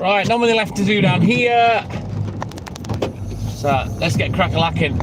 Right, not many left to do down here. So let's get crack-a-lacking.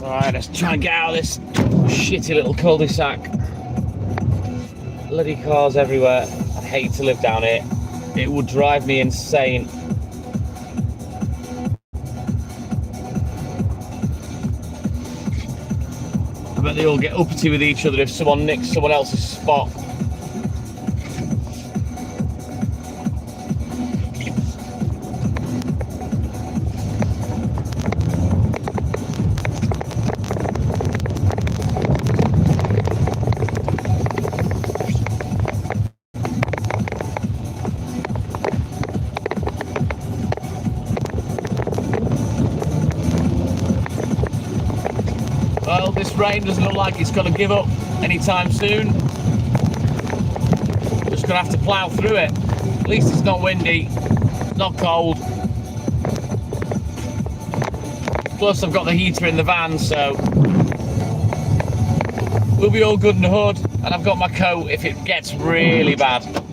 Alright, let's try and get out of this shitty little cul-de-sac. Bloody cars everywhere. I hate to live down here. It would drive me insane. I bet they all get uppity with each other if someone nicks someone else's spot. Well, this rain doesn't look like it's going to give up anytime soon. Just going to have to plough through it. At least it's not windy, it's not cold. Plus I've got the heater in the van, so we'll be all good in the hood. And I've got my coat if it gets really bad.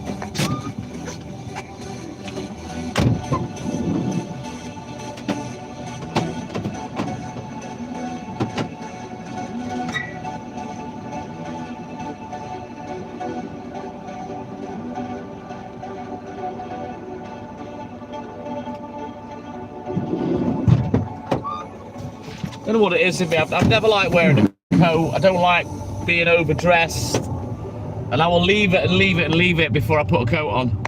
I don't know what it is in me. I've never liked wearing a coat. I don't like being overdressed. And I will leave it and leave it and leave it before I put a coat on.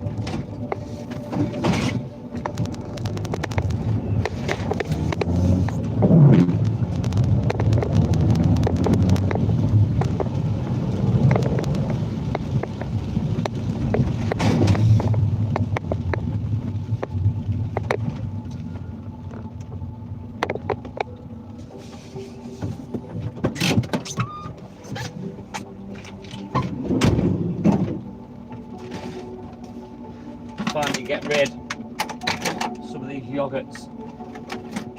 Finally get rid of some of these yogurts.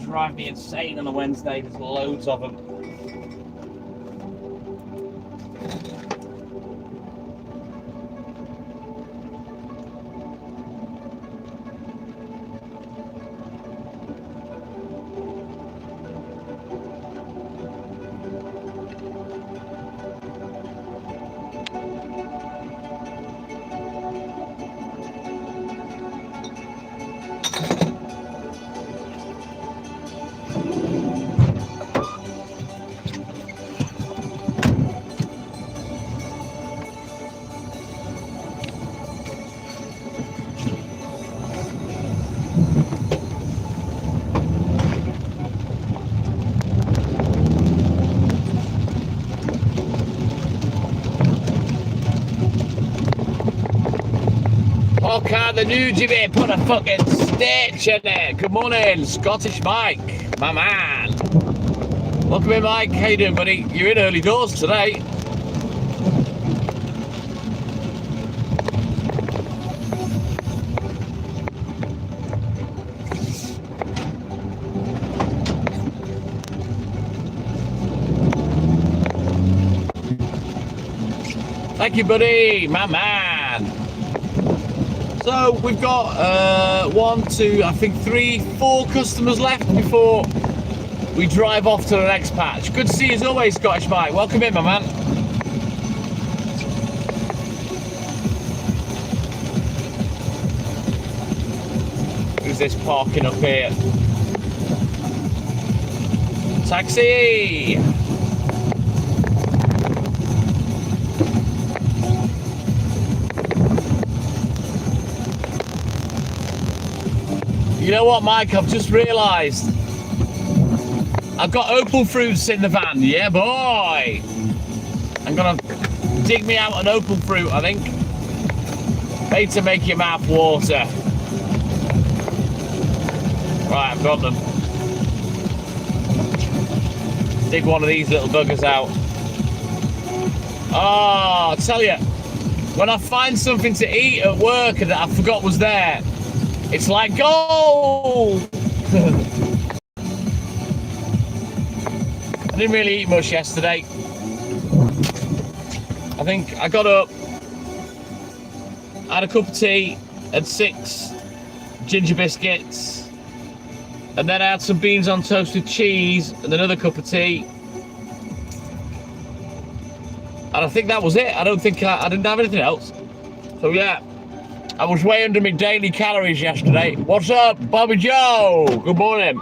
Drive me insane on a Wednesday. There's loads of them. Okay, the new Jimmy put a fucking stitch in it. Good morning, Scottish Mike, my man. Welcome in, Mike. How you doing, buddy? You're in early doors today. Thank you, buddy, my man. So we've got 1, 2, I think 3, 4 customers left before we drive off to the next patch. Good to see you as always, Scottish Mike. Welcome in, my man. Who's this parking up here? Taxi! You know what, Mike? I've just realised I've got opal fruits in the van. Yeah, boy! I'm gonna dig me out an opal fruit, I think. Made to make your mouth water. Right, I've got them. Dig one of these little buggers out. Oh, I tell you, when I find something to eat at work that I forgot was there, it's like gold! I didn't really eat much yesterday. I think I got up, had a cup of tea and 6 ginger biscuits, and then I had some beans on toast with cheese and another cup of tea. And I think that was it. I don't think I didn't have anything else. So yeah, I was way under my daily calories yesterday. What's up, Bobby Joe? Good morning.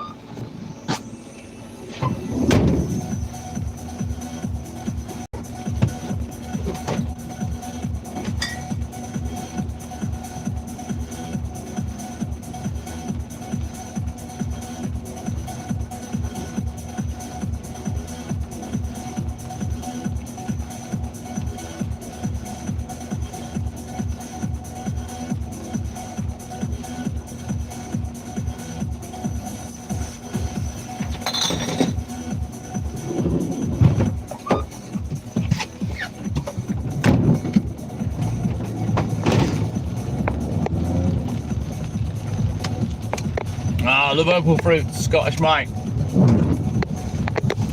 I love opal fruit, Scottish Mike.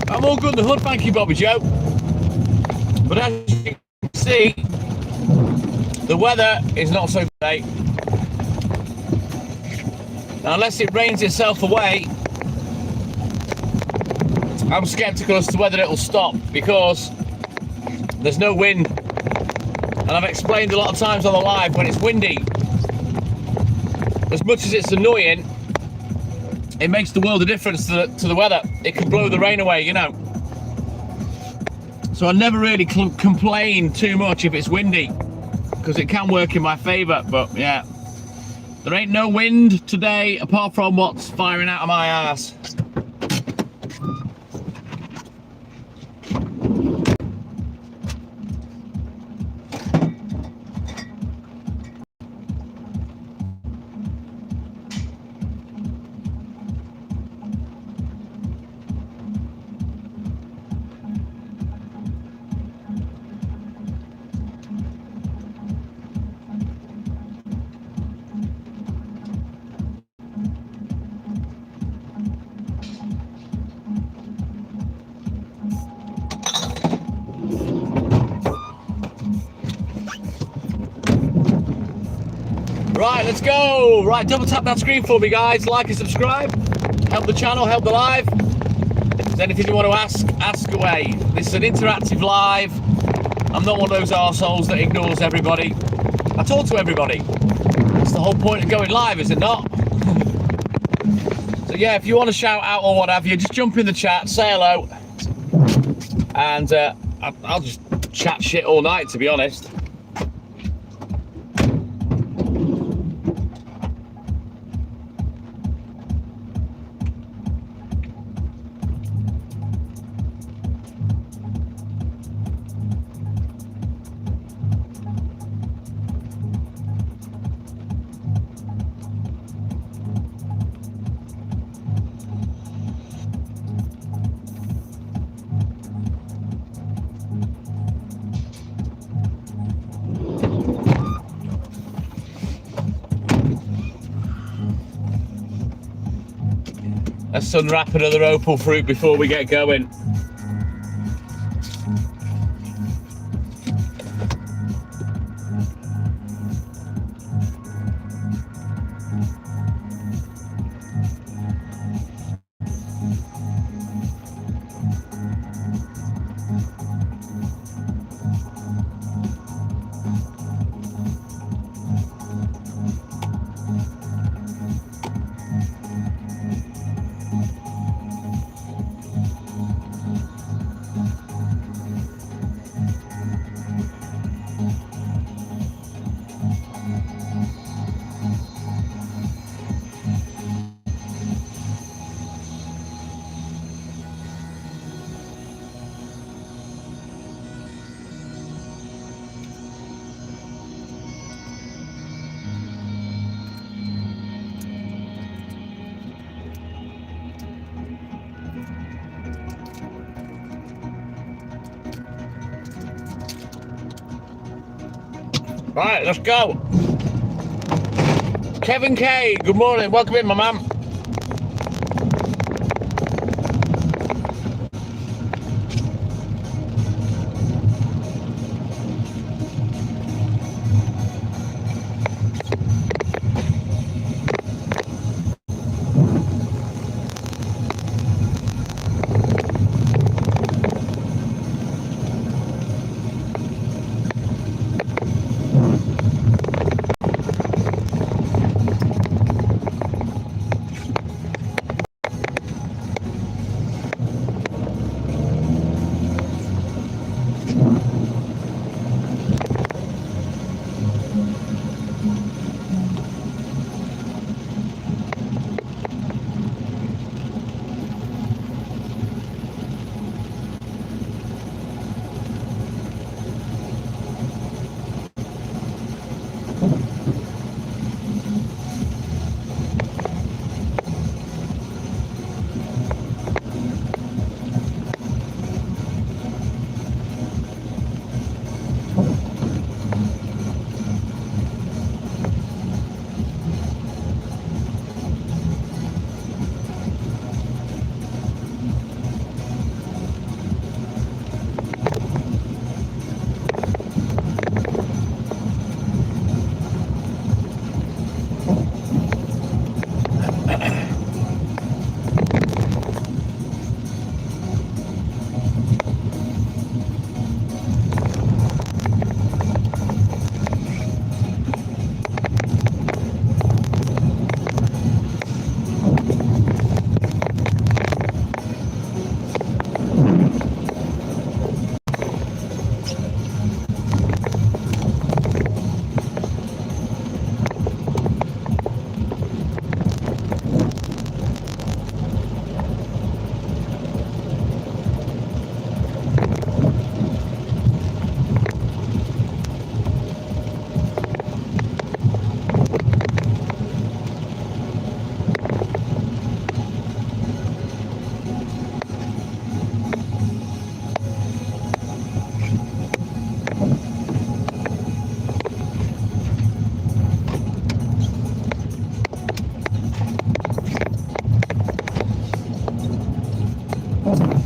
I'm all good in the hood, thank you, Bobby Joe. But as you can see, the weather is not so great. Now, unless it rains itself away, I'm sceptical as to whether it'll stop because there's no wind. And I've explained a lot of times on the live, when it's windy, as much as it's annoying, it makes the world of difference to the weather. It can blow the rain away, you know. So I never really complain too much if it's windy, because it can work in my favour. But yeah, there ain't no wind today apart from what's firing out of my ass. Right, let's go. Right, double tap that screen for me, guys. Like and subscribe. Help the channel, help the live. If there's anything you want to ask, ask away. This is an interactive live. I'm not one of those arseholes that ignores everybody. I talk to everybody. That's the whole point of going live, is it not? So yeah, if you want to shout out or what have you, just jump in the chat, say hello. And I'll just chat shit all night, to be honest. Let's unwrap another opal fruit before we get going. Right, let's go. Kevin K, good morning. Welcome in, my man.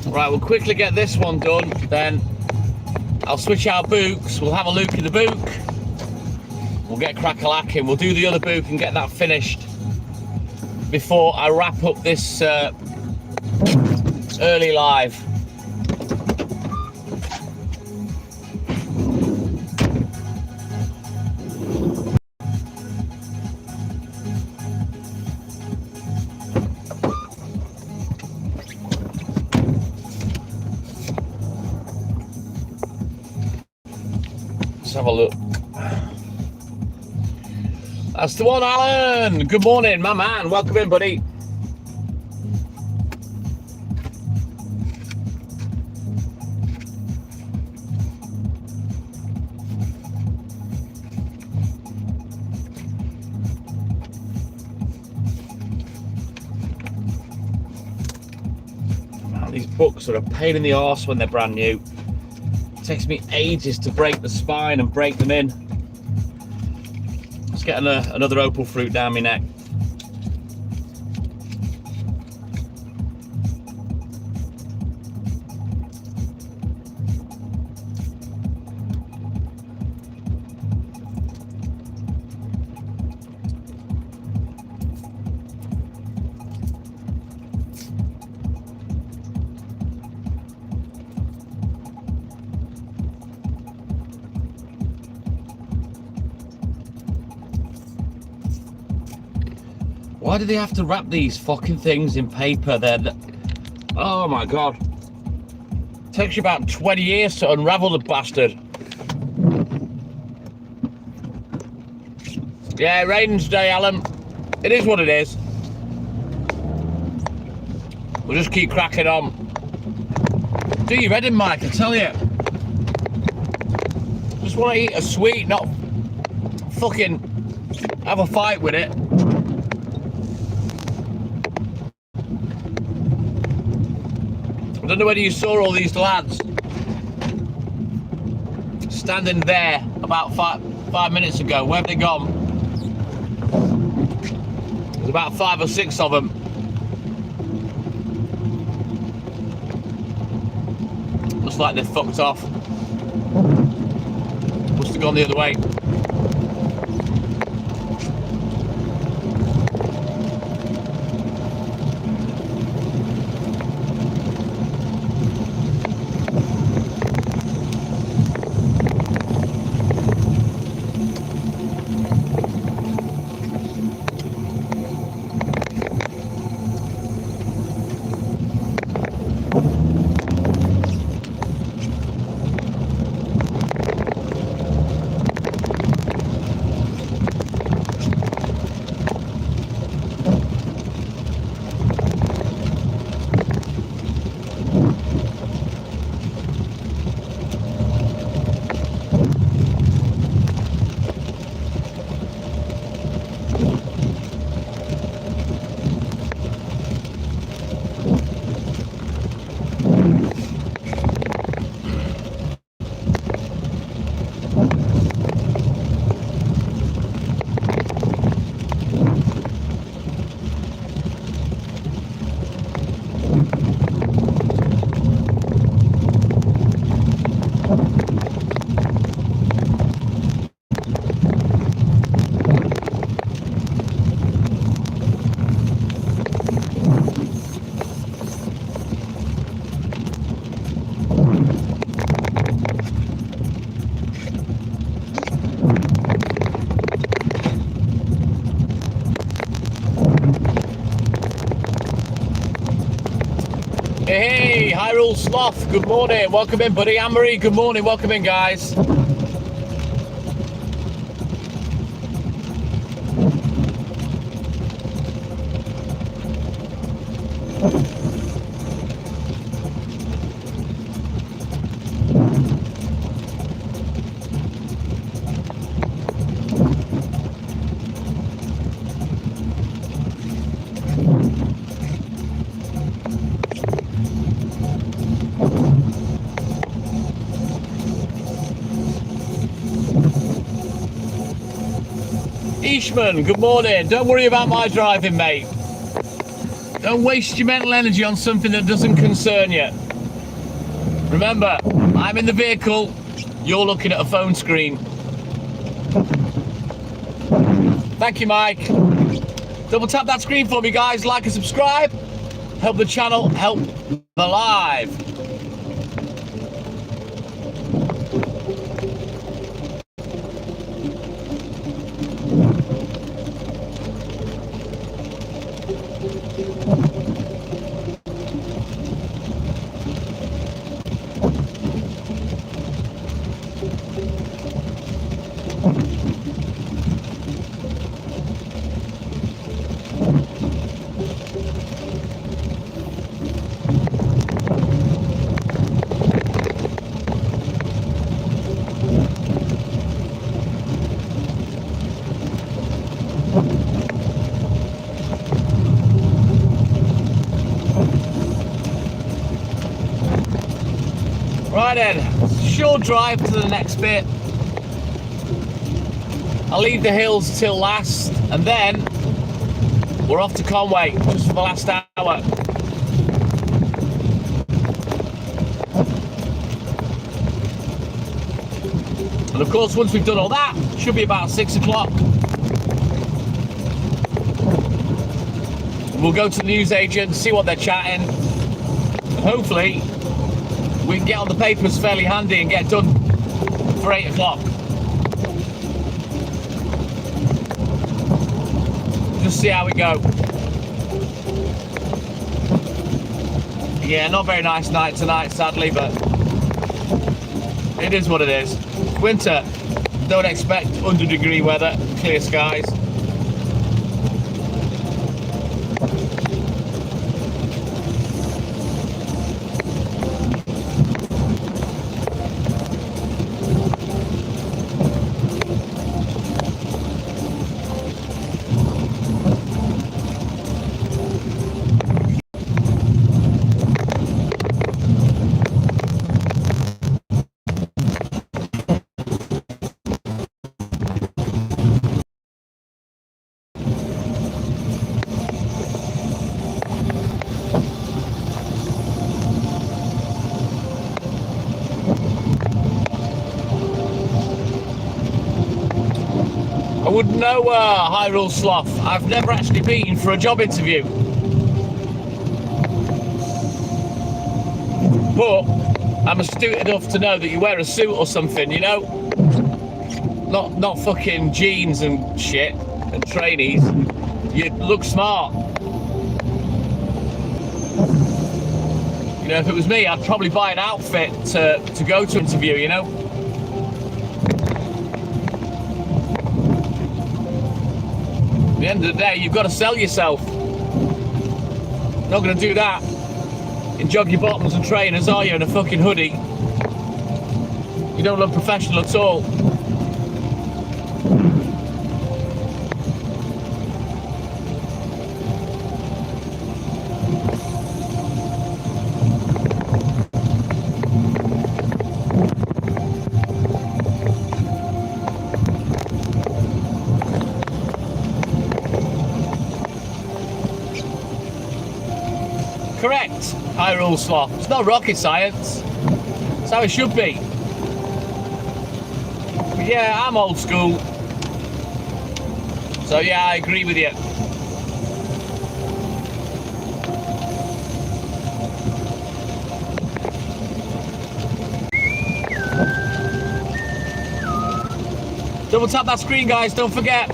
Right, we'll quickly get this one done, then I'll switch our books, we'll have a look in the book, we'll get crack-a-lacking, we'll do the other book and get that finished before I wrap up this early live. Have a look. That's the one, Alan. Good morning, my man. Welcome in, buddy. Man, these books are a pain in the arse when they're brand new. It takes me ages to break the spine and break them in. Just getting another opal fruit down my neck. Why do they have to wrap these fucking things in paper then? Oh my god. Takes you about 20 years to unravel the bastard. Yeah, it rains today, Alan. It is what it is. We'll just keep cracking on. Do your head in, Mike, I tell you. Just want to eat a sweet, not fucking have a fight with it. I don't know whether you saw all these lads standing there about 5 minutes ago. Where have they gone? There's about 5 or 6 of them. Looks like they're fucked off. Must have gone the other way. Hey, Hyrule Sloth, good morning. Welcome in, buddy. Anne-Marie, good morning. Welcome in, guys. Ishman, good morning. Don't worry about my driving, mate. Don't waste your mental energy on something that doesn't concern you. Remember, I'm in the vehicle, you're looking at a phone screen. Thank you, Mike. Double tap that screen for me, guys. Like and subscribe. Help the channel, help the live. Right then, short drive to the next bit. I'll leave the hills till last, and then we're off to Conway just for the last hour. And of course, once we've done all that, should be about 6 o'clock. We'll go to the newsagent, see what they're chatting, and hopefully we can get on the papers fairly handy and get done for 8 o'clock. Just see how we go. Yeah, not very nice night tonight, sadly, but it is what it is. Winter, don't expect 100-degree weather, clear skies. wouldn't know, Hyrule Sloth. I've never actually been for a job interview. But I'm astute enough to know that you wear a suit or something, you know? Not fucking jeans and shit and trainees. You look smart. You know, if it was me, I'd probably buy an outfit to go to interview, you know? At the end of the day, you've got to sell yourself. Not going to do that in joggy bottoms and trainers, are you, in a fucking hoodie? You don't look professional at all. Correct, Hyrule Sloth. It's not rocket science. It's how it should be. But yeah, I'm old school. So yeah, I agree with you. Double tap that screen, guys, don't forget.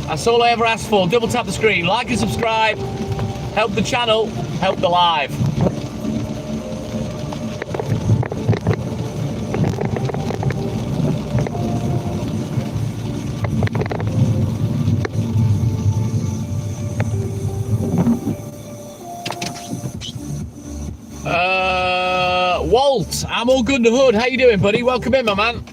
That's all I ever ask for. Double tap the screen, like and subscribe. Help the channel, help the live. Walt, I'm all good in the hood. How you doing, buddy? Welcome in, my man.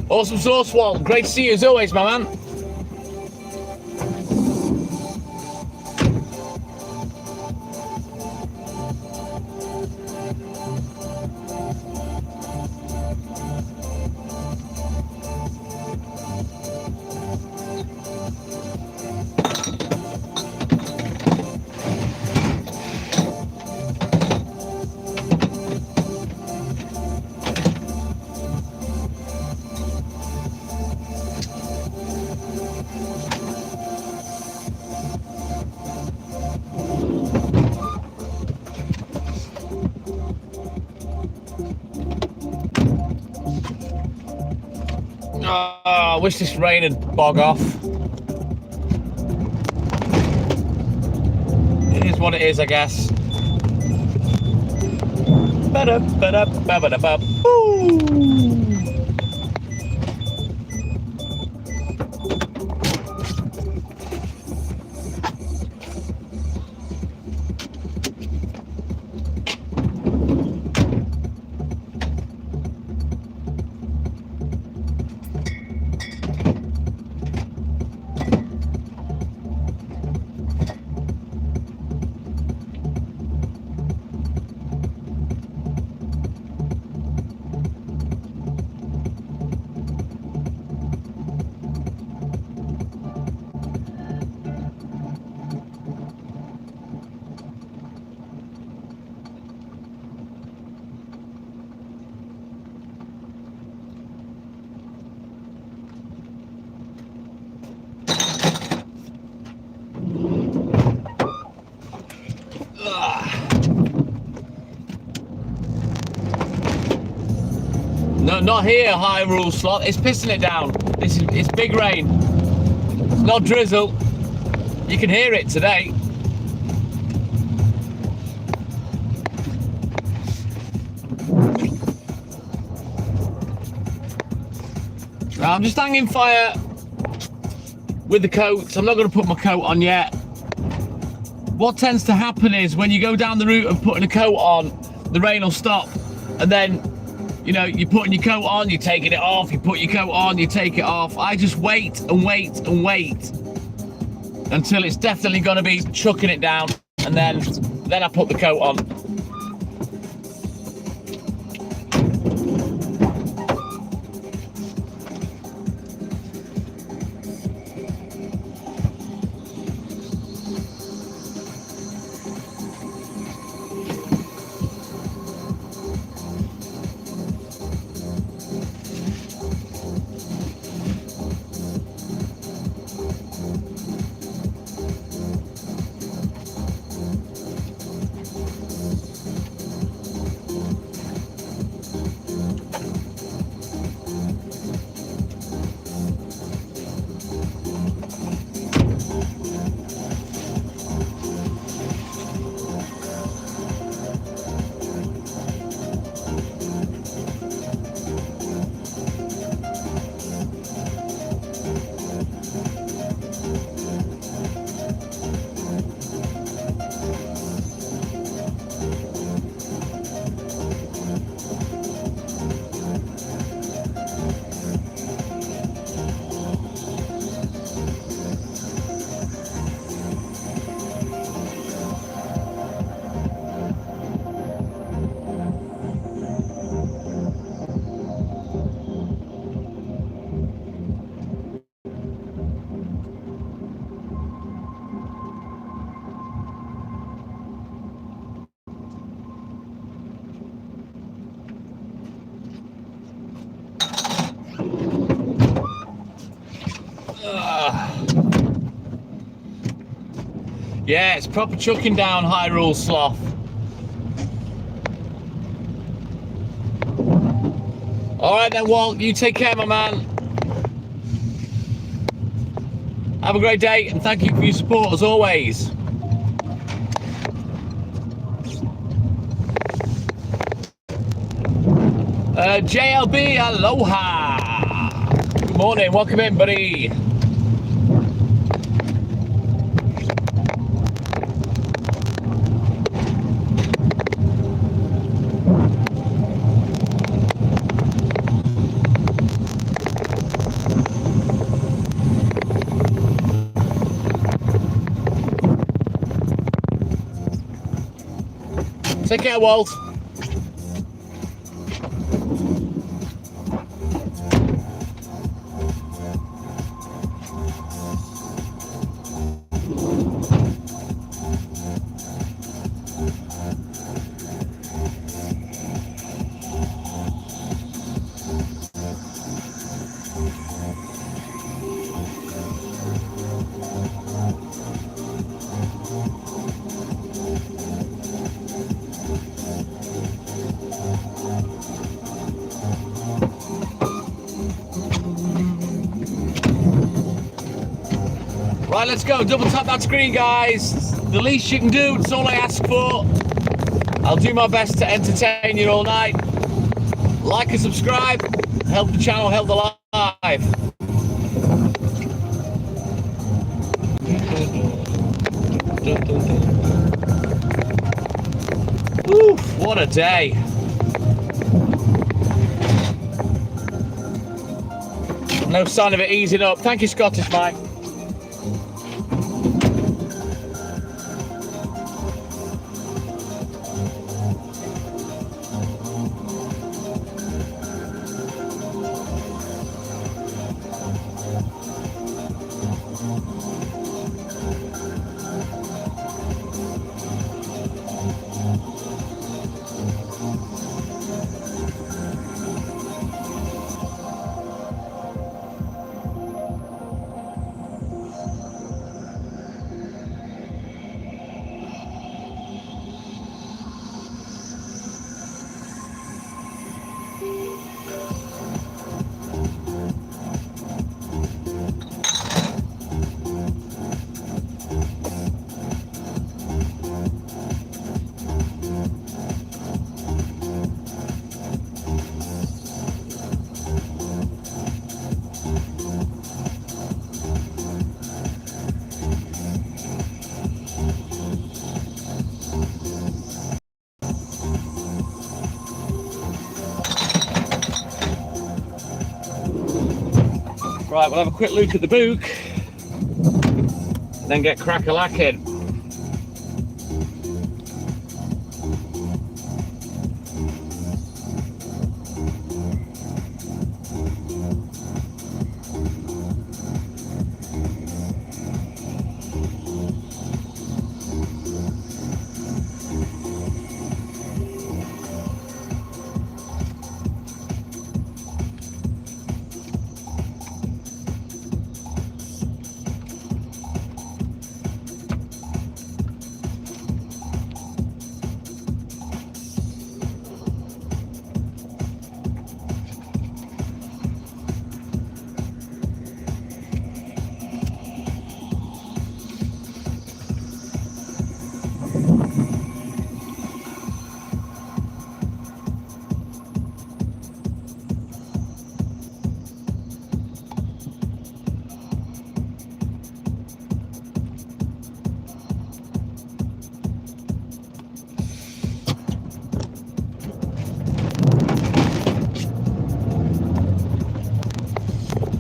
Awesome sauce, Walt. Great to see you as always, my man. I wish this rain would bog off. It is what it is, I guess. No, not here, Hyrule Sloth. It's pissing it down. It's big rain. It's not drizzle. You can hear it today. I'm just hanging fire with the coat. I'm not going to put my coat on yet. What tends to happen is when you go down the route of putting a coat on, the rain will stop, and then, you know, you're putting your coat on, you're taking it off, you put your coat on, you take it off. I just wait and wait and wait until it's definitely going to be chucking it down, and then I put the coat on. Yeah, it's proper chucking down, Hyrule Sloth. All right then, Walt, you take care, my man. Have a great day, and thank you for your support as always. JLB, aloha. Good morning, welcome in, buddy. Take care, Walt. Right, let's go. Double tap that screen, guys. The least you can do, it's all I ask for. I'll do my best to entertain you all night. Like and subscribe. Help the channel, help the live. Oof, what a day. No sign of it easing up. Thank you, Scottish Mike. Right, we'll have a quick look at the book, and then get crack-a-lacking.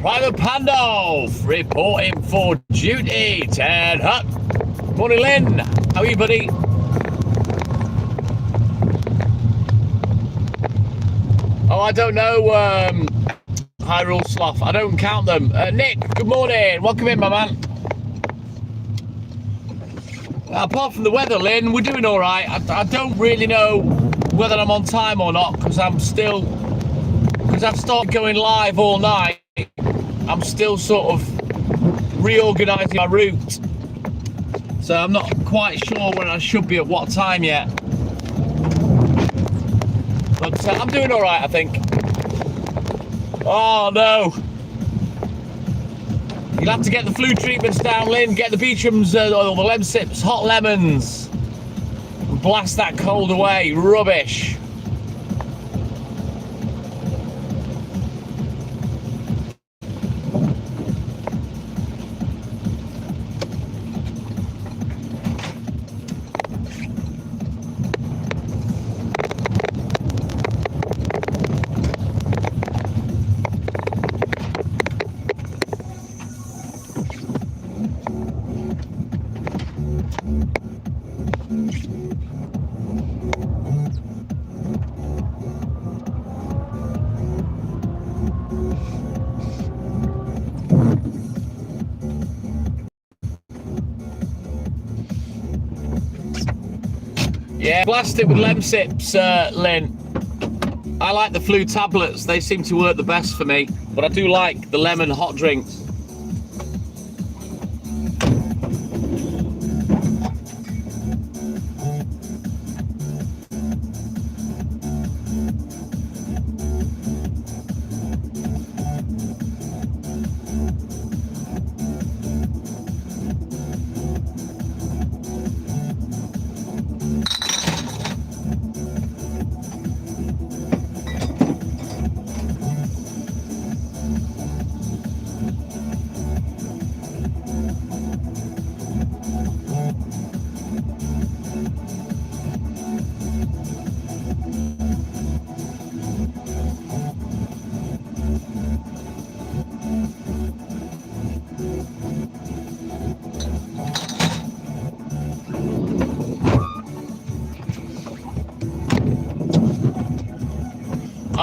Private Pandolf reporting for duty. Ted Hutt. Morning, Lynn. How are you, buddy? Oh, I don't know. Hyrule Sloth. I don't count them. Nick, good morning. Welcome in, my man. Apart from the weather, Lynn, we're doing all right. I don't really know whether I'm on time or not because I've started going live all night. I'm still sort of reorganising my route, so I'm not quite sure when I should be at what time yet. But I'm doing all right, I think. Oh no! You'll have to get the flu treatments down, Lynn. Get the Beecham's or the Lemsips hot lemons, and blast that cold away. Rubbish. Yeah, blast it with Lemsips, Lynn. I like the flu tablets. They seem to work the best for me. But I do like the lemon hot drinks.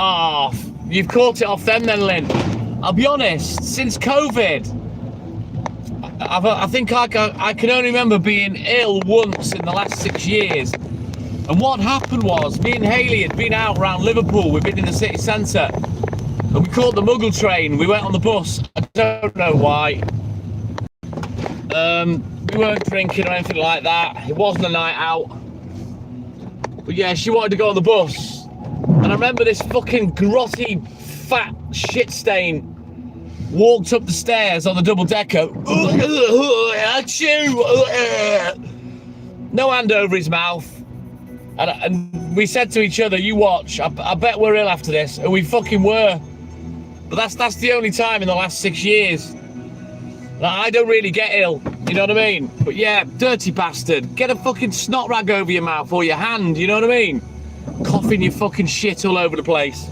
Oh, you've caught it off them then, Lynn. I'll be honest, since COVID, I think I can only remember being ill once in the last 6 years. And what happened was, me and Hayley had been out around Liverpool. We'd been in the city centre. And we caught the Muggle train. We went on the bus. I don't know why. We weren't drinking or anything like that. It wasn't a night out. But yeah, she wanted to go on the bus. And I remember this fucking grotty, fat shit stain walked up the stairs on the double decker. No hand over his mouth. And we said to each other, you watch, I bet we're ill after this. And we fucking were. But that's the only time in the last 6 years. I don't really get ill, you know what I mean? But yeah, dirty bastard. Get a fucking snot rag over your mouth or your hand, you know what I mean? Coughing your fucking shit all over the place.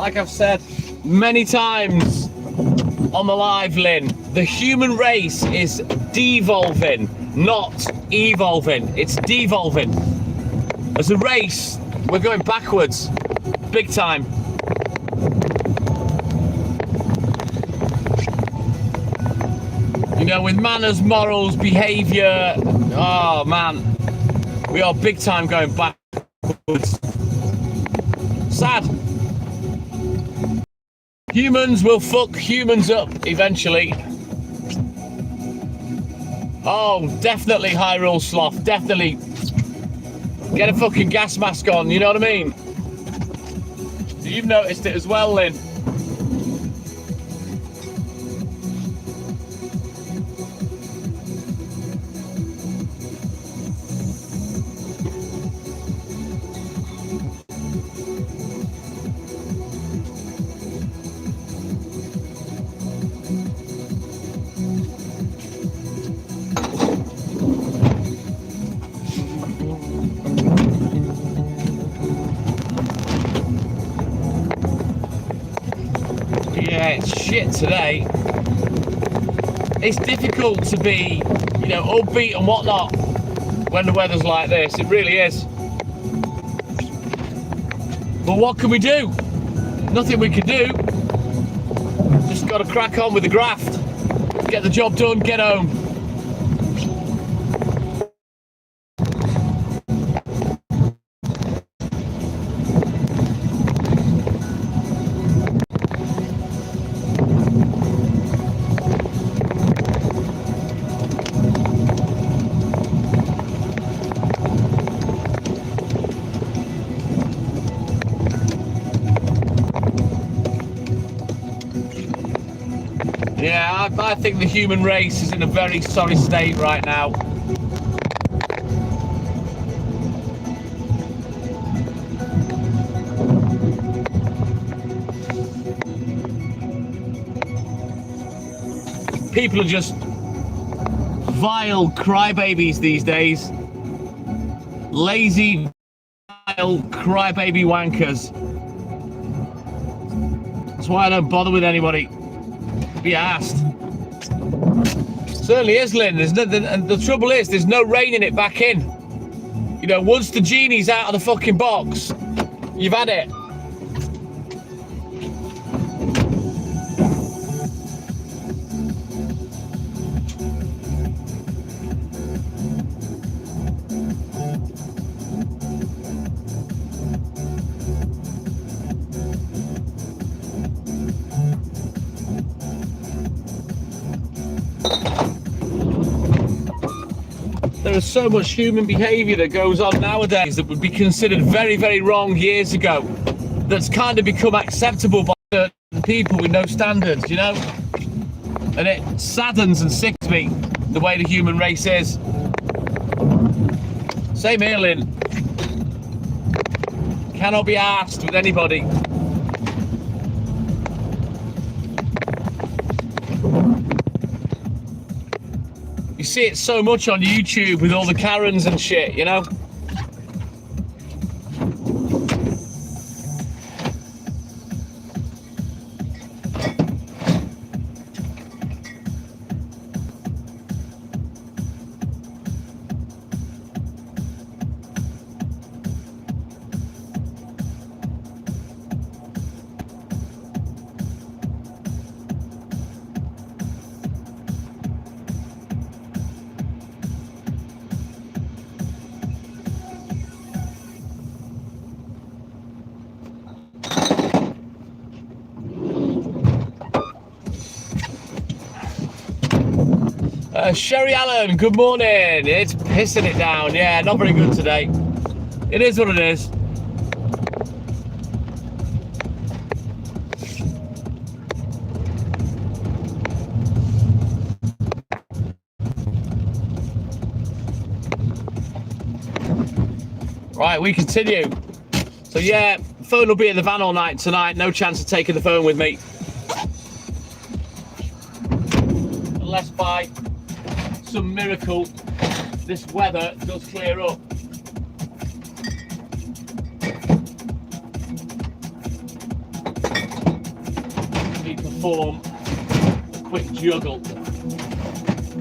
like I've said many times on the live, Lynn, the human race is devolving, not evolving. It's devolving. As a race, we're going backwards, big time. You know, with manners, morals, behaviour, oh man, we are big time going backwards. Sad. Humans will fuck humans up eventually. Oh, definitely Hyrule Sloth, definitely. Get a fucking gas mask on, you know what I mean? You've noticed it as well, Lynn. Yeah, it's shit today. It's difficult to be, you know, upbeat and whatnot when the weather's like this. It really is. But what can we do? Nothing we can do. Just got to crack on with the graft. Get the job done, get home. Yeah, I think the human race is in a very sorry state right now. People are just vile crybabies these days. Lazy, vile crybaby wankers. That's why I don't bother with anybody. Be asked. Certainly is, Lynn. There's no, and the trouble is, there's no reining it back in. You know, once the genie's out of the fucking box, you've had it. There is so much human behaviour that goes on nowadays that would be considered very, very wrong years ago. That's kind of become acceptable by certain people with no standards, you know? And it saddens and sickens me the way the human race is. Same here, Lynn. Cannot be asked with anybody. You see it so much on YouTube with all the Karens and shit, you know? Sherry Allen, good morning. It's pissing it down. Yeah, not very good today. It is what it is. Right, we continue. So yeah, phone will be in the van all night tonight. No chance of taking the phone with me. Unless by some miracle this weather does clear up. perform a quick juggle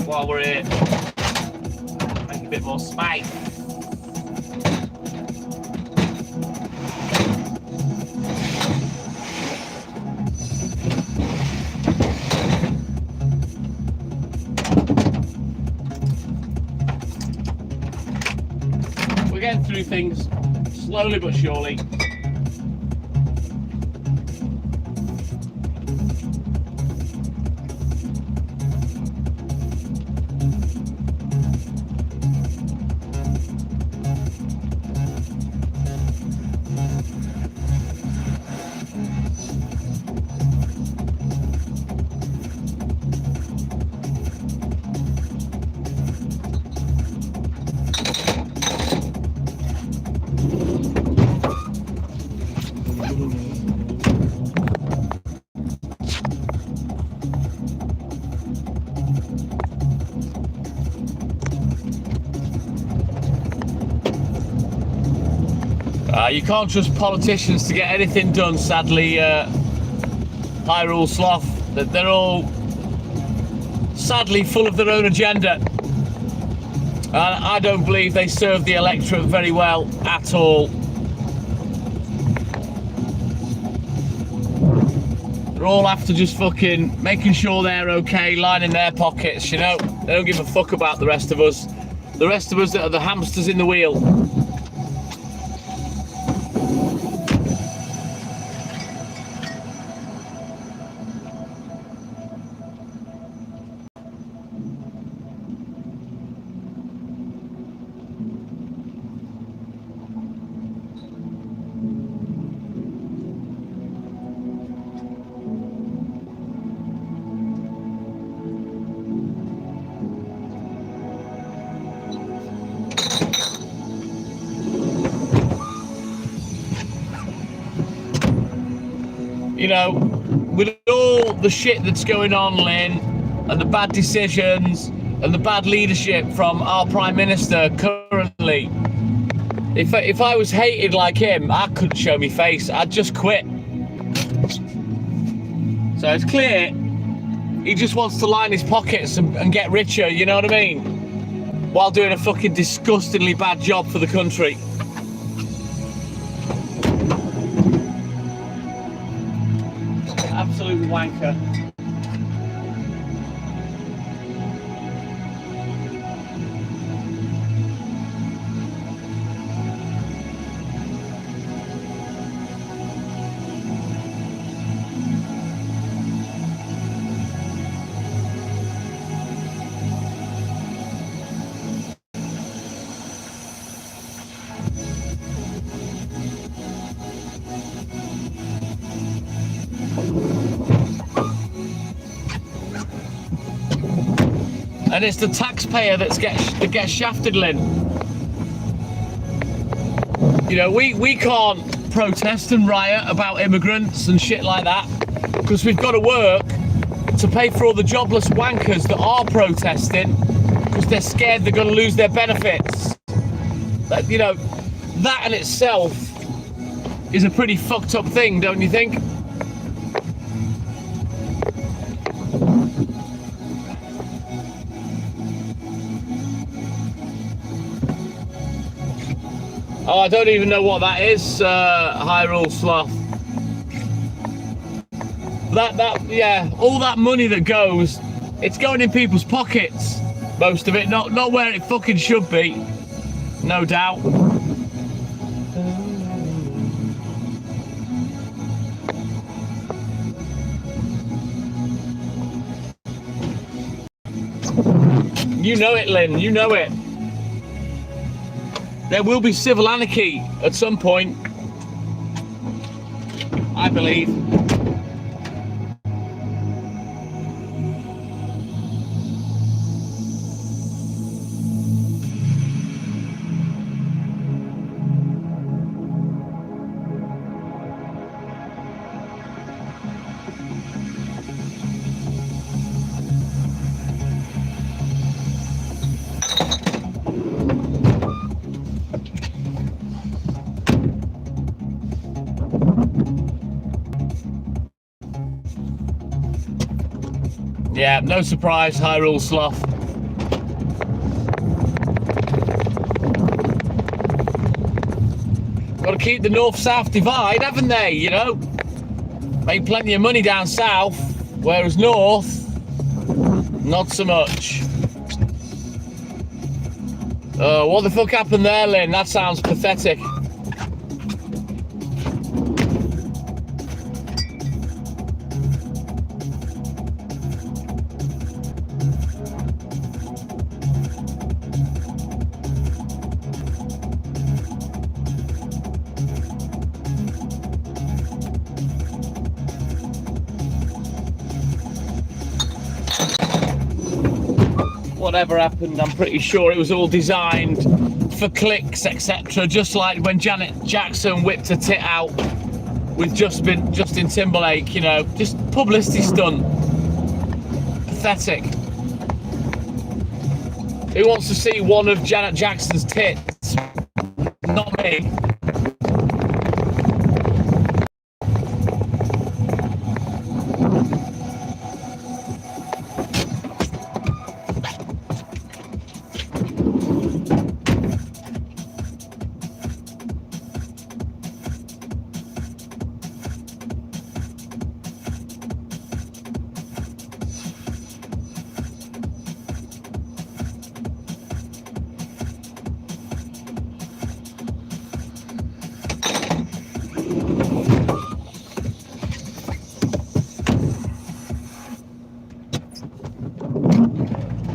while we're here. Make a bit more space. We're getting through things slowly but surely. You can't trust politicians to get anything done, sadly, Hyrule Sloth. That they're all sadly full of their own agenda. And I don't believe they serve the electorate very well at all. They're all after just fucking making sure they're okay, lining their pockets, you know? They don't give a fuck about the rest of us. The rest of us that are the hamsters in the wheel. You know, with all the shit that's going on, Lynn, and the bad decisions and the bad leadership from our Prime Minister currently, if I was hated like him, I couldn't show me face. I'd just quit. So it's clear he just wants to line his pockets and get richer, you know what I mean? While doing a fucking disgustingly bad job for the country. Absolute wanker. And it's the taxpayer that gets shafted, Lynn. You know, we can't protest and riot about immigrants and shit like that because we've got to work to pay for all the jobless wankers that are protesting because they're scared they're going to lose their benefits. But, you know, that in itself is a pretty fucked up thing, don't you think? Oh, I don't even know what that is, Hyrule Sloth. Yeah, all that money that goes, it's going in people's pockets, most of it, not where it fucking should be, no doubt. You know it, Lynn, you know it. There will be civil anarchy at some point, I believe. Yeah, no surprise, Hyrule Sloth. Got to keep the north-south divide, haven't they, you know? Make plenty of money down south, whereas north, not so much. What the fuck happened there, Lynn? That sounds pathetic. Whatever happened, I'm pretty sure it was all designed for clicks, etc. Just like when Janet Jackson whipped her tit out with Justin Timberlake, you know, just publicity stunt. Pathetic. Who wants to see one of Janet Jackson's tits? Not me.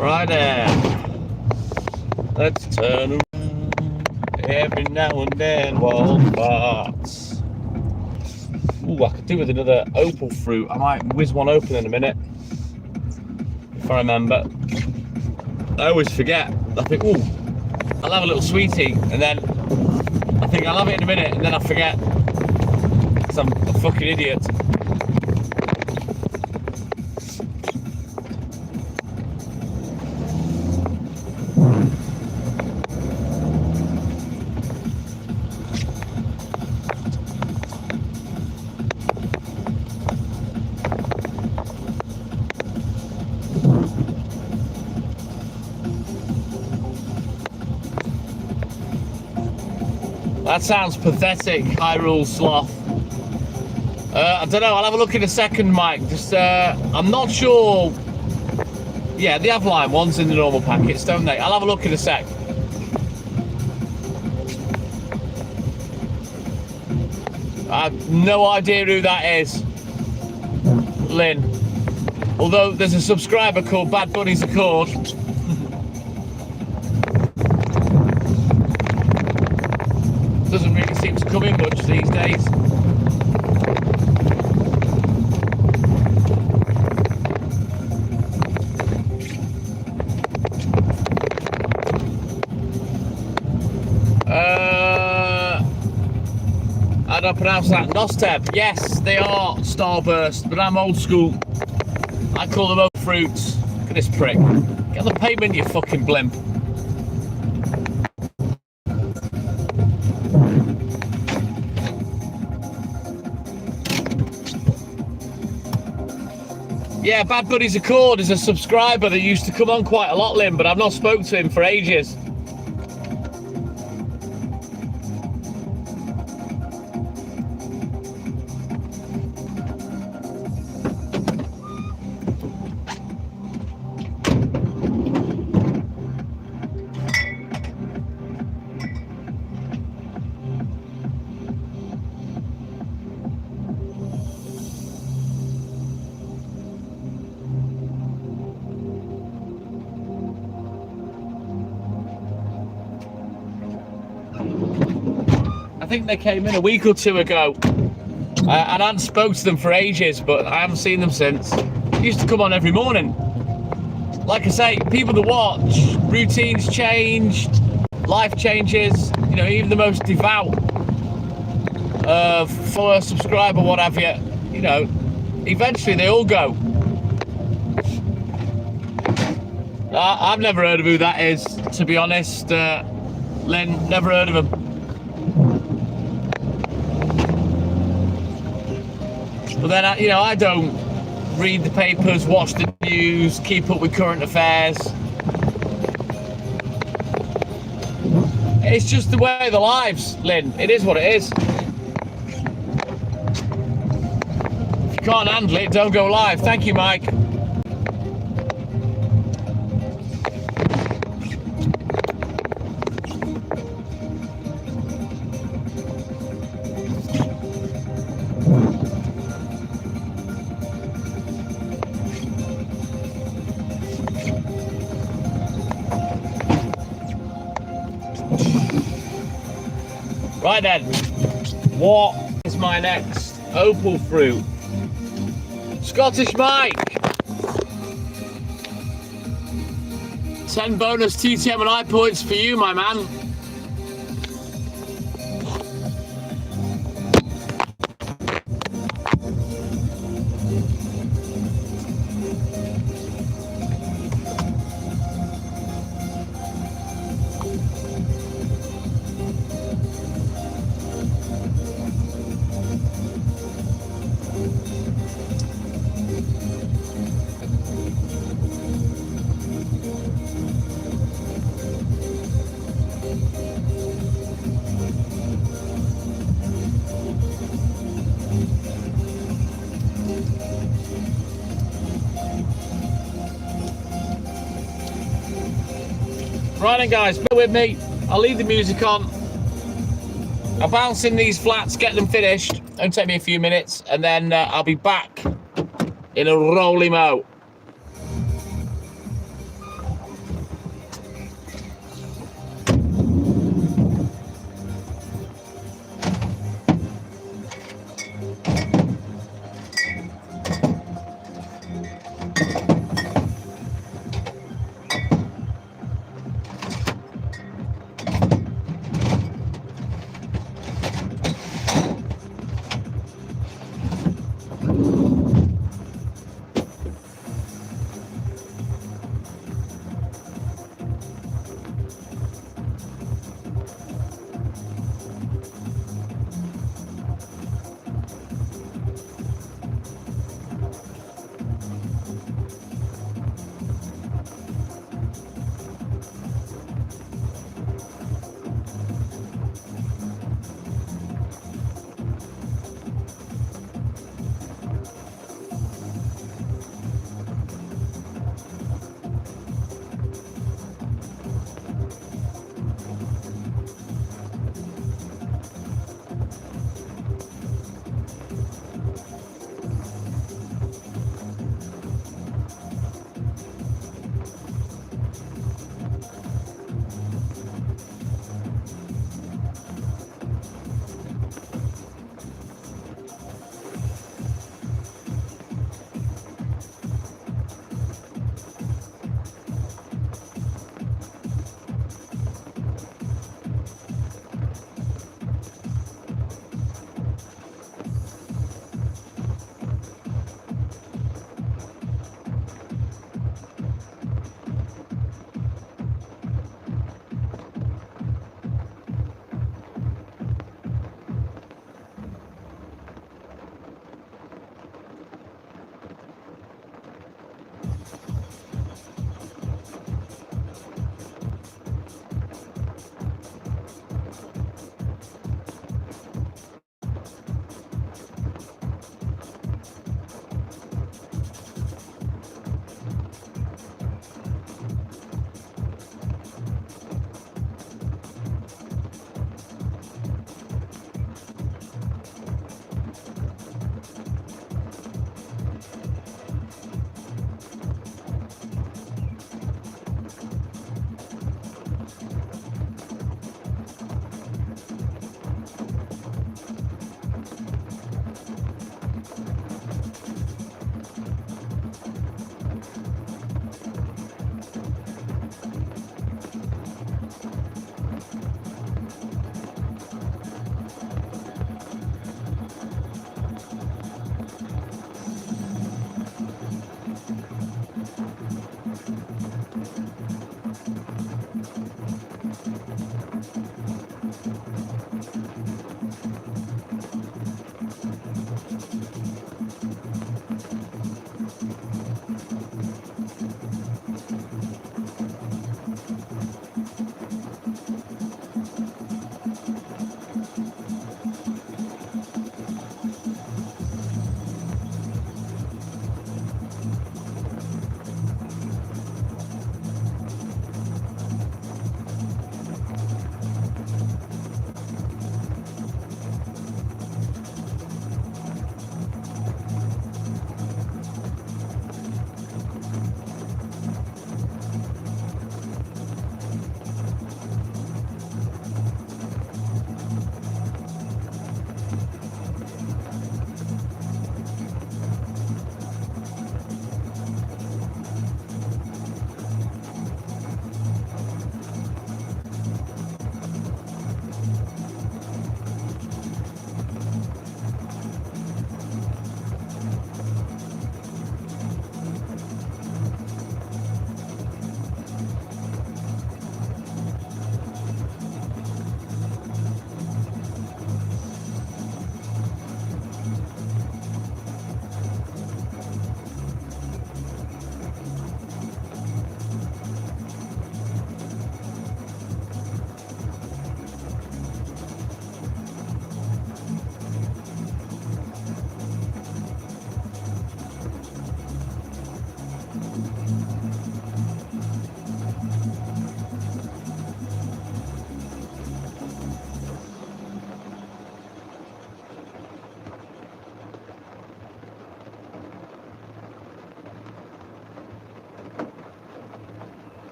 Right there. Let's turn around every now and then, Walmarts. Ooh, I could do with another opal fruit. I might whiz one open in a minute, if I remember. I always forget. I think, ooh, I'll have a little sweetie, and then I think I'll have it in a minute, and then I forget. Because I'm a fucking idiot. That sounds pathetic, Hyrule Sloth. I don't know, I'll have a look in a second, Mike. Just, I'm not sure. Yeah, they have lime ones in the normal packets, don't they? I'll have a look in a sec. I have no idea who that is, Lynn. Although there's a subscriber called Bad Bunny's Accord. Doesn't really seem to come in much these days. How do I pronounce that? Nosteb. Yes, they are Starburst, but I'm old school. I call them oak fruits. Look at this prick. Get on the pavement, you fucking blimp. Yeah, Bad Buddies Accord is a subscriber that used to come on quite a lot, Lynn, but I've not spoke to him for ages. I think they came in a week or two ago, and I hadn't spoke to them for ages, but I haven't seen them since. They used to come on every morning. Like I say, people to watch, routines change, life changes, you know, even the most devout follower, subscriber, what have you, you know, eventually they all go. I've never heard of who that is, to be honest, Lynn, never heard of him. But then, you know, I don't read the papers, watch the news, keep up with current affairs. It's just the way of the lives, Lynn. It is what it is. If you can't handle it, don't go live. Thank you, Mike. Right then, what is my next opal fruit? Scottish Mike. 10 bonus TTM and I points for you, my man. Right then, guys, bear with me. I'll leave the music on. I'll bounce in these flats, get them finished. It'll take me a few minutes, and then I'll be back in a roly mo.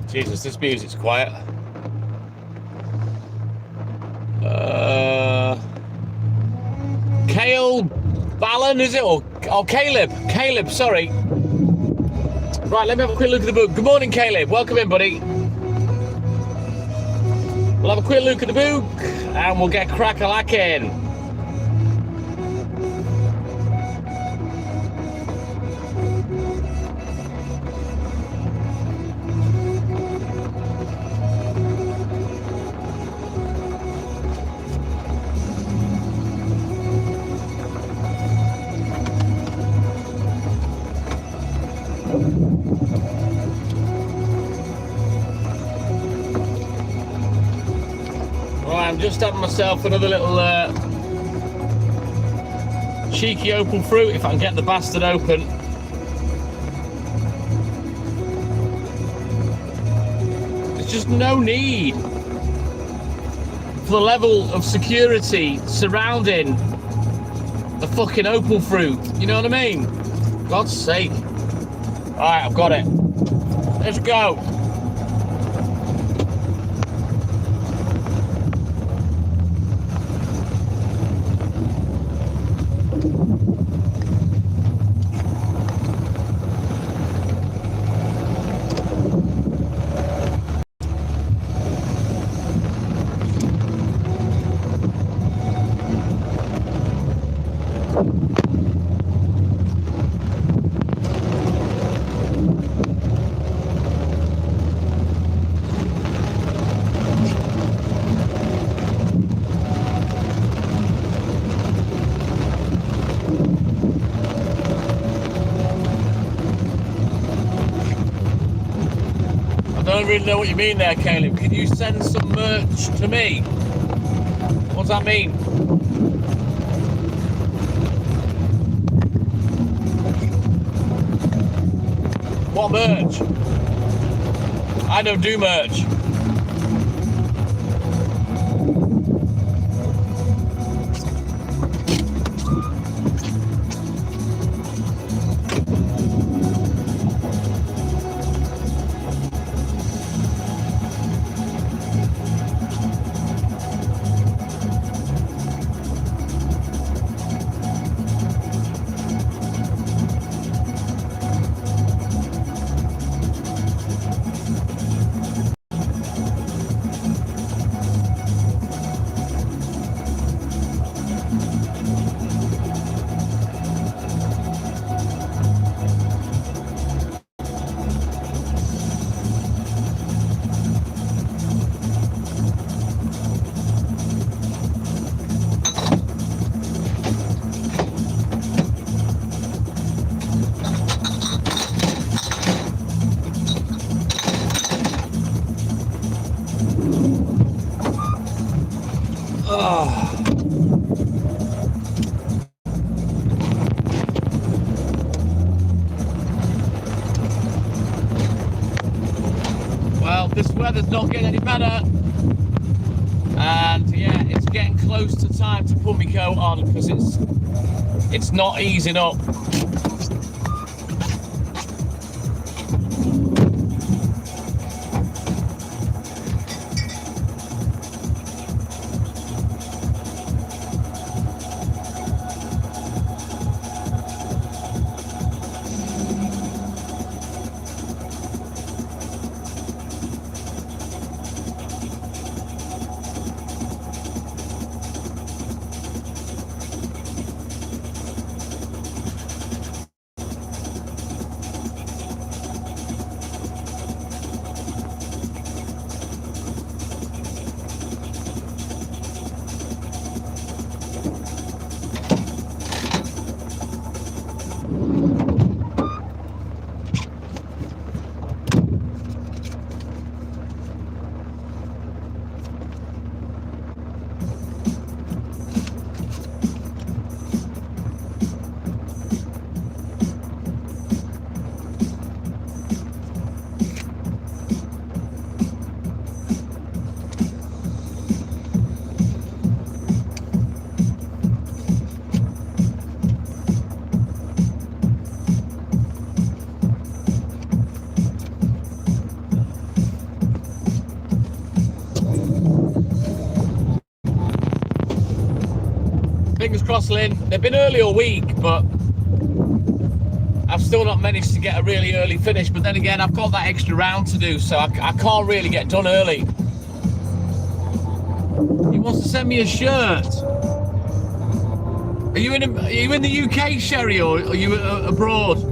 Jesus, this music's quiet. Kale Ballon, is it? Or Caleb? Caleb, sorry. Right, let me have a quick look at the book. Good morning, Caleb. Welcome in, buddy. We'll have a quick look at the book and we'll get crack-a-lacking. Right, I'm just having myself another little cheeky opal fruit, if I can get the bastard open. There's just no need for the level of security surrounding a fucking opal fruit. You know what I mean? God's sake. Alright, I've got it. Let's go. I don't really know what you mean there, Caleb. Can you send some merch to me? What does that mean? What merch? I don't do merch. Well, this weather's not getting any better, and yeah, it's getting close to time to put my coat on because it's not easing up. Fingers crossed, Lynn. They've been early all week, but I've still not managed to get a really early finish. But then again, I've got that extra round to do, so I can't really get done early. He wants to send me a shirt. Are you in the UK, Sherry, or are you abroad?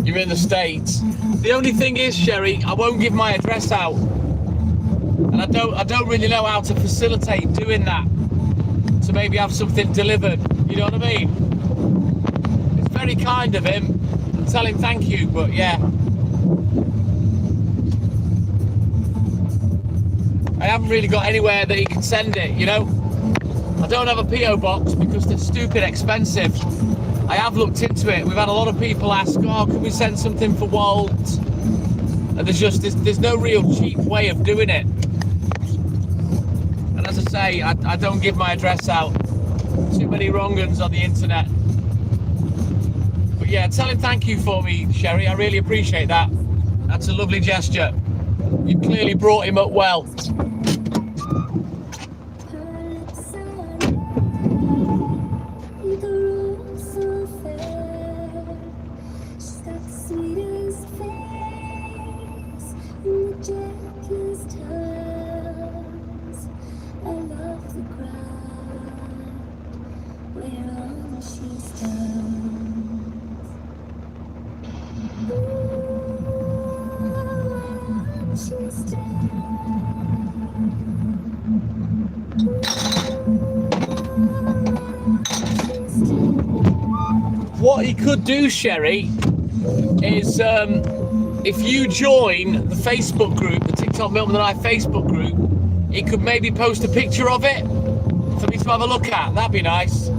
You're in the States. The only thing is, Sherry, I won't give my address out, and I don't really know how to facilitate doing that. To maybe have something delivered. You know what I mean? It's very kind of him. Tell him thank you, but yeah. I haven't really got anywhere that he can send it, you know? I don't have a PO box because they're stupid expensive. I have looked into it. We've had a lot of people ask, oh, can we send something for Walt? And there's no real cheap way of doing it. And as I say, I don't give my address out. Too many wrong uns on the internet. But yeah, tell him thank you for me, Sherry. I really appreciate that. That's a lovely gesture. You've clearly brought him up well. What he could do, Sherry, is if you join the Facebook group, the TikTok Milkman and I Facebook group, he could maybe post a picture of it for me to have a look at. That'd be nice.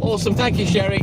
Awesome, thank you, Sherry.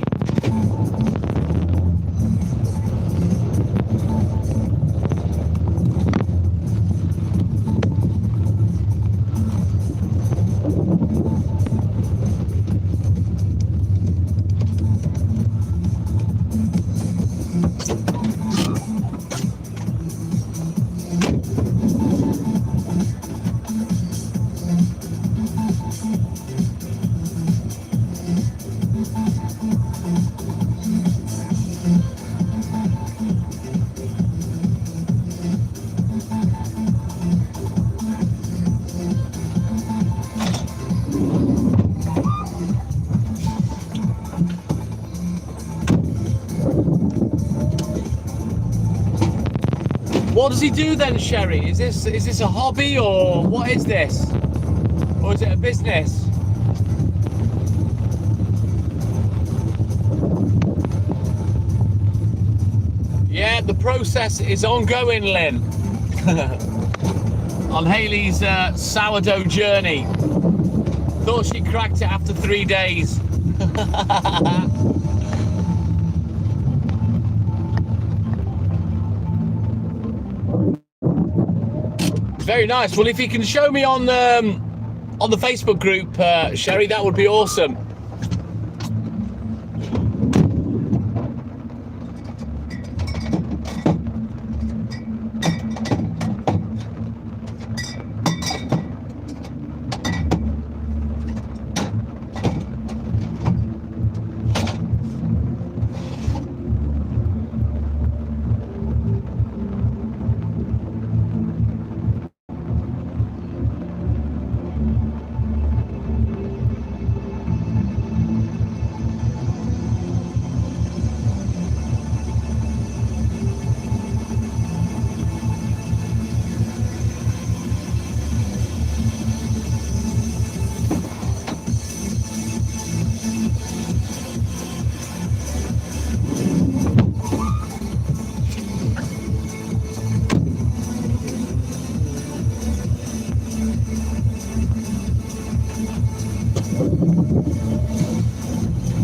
What does he do then, Sherry? Is this a hobby, or what is this? Or is it a business? Yeah, the process is ongoing, Lynn. On Hayley's sourdough journey. Thought she cracked it after 3 days. Very nice. Well, if you can show me on on the Facebook group, Sherry, that would be awesome.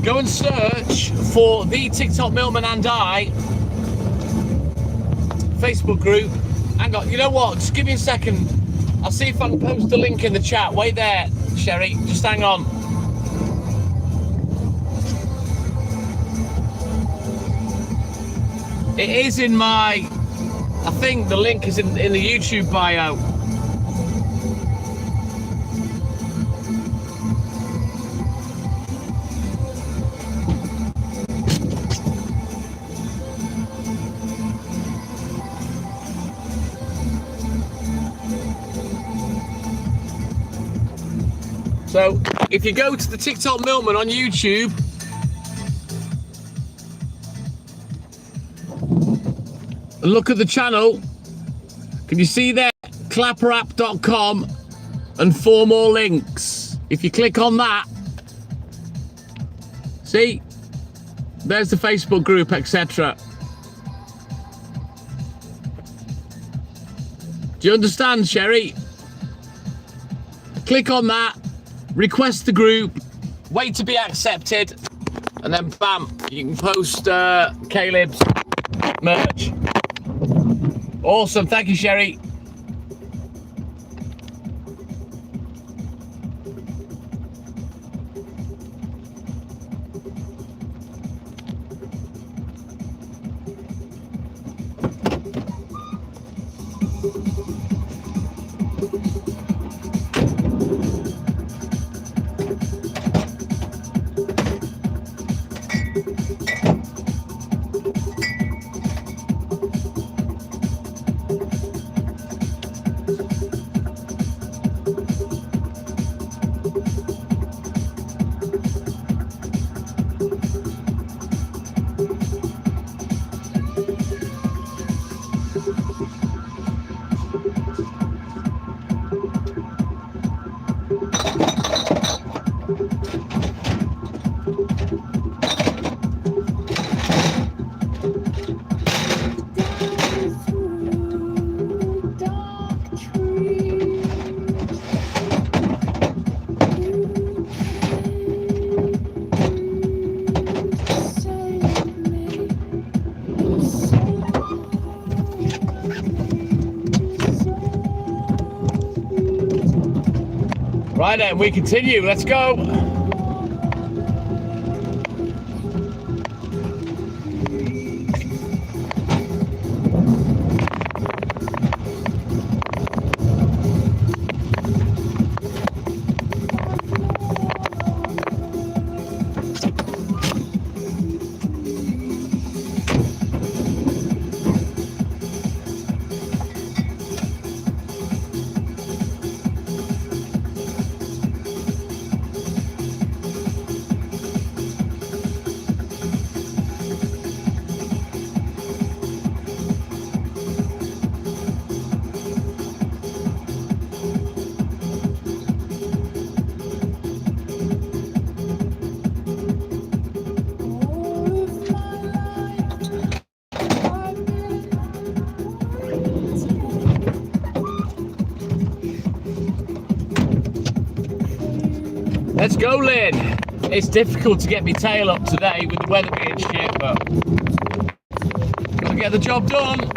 Go and search for the TikTok Milkman and I Facebook group. Hang on, you know what? Just give me a second. I'll see if I can post a link in the chat. Wait there, Sherry. Just hang on. It is in my... I think the link is in the YouTube bio. So if you go to the TikTok Milkman on YouTube, and look at the channel, can you see there? clapper.app.com and 4 more links. If you click on that, see, there's the Facebook group, etc. Do you understand, Sherry? Click on that, request the group, wait to be accepted, and then bam, you can post Caleb's merch. Awesome, thank you, Sherry. Right then, we continue. Let's go. Let's go, Lynn. It's difficult to get my tail up today with the weather being shit, but gotta get the job done.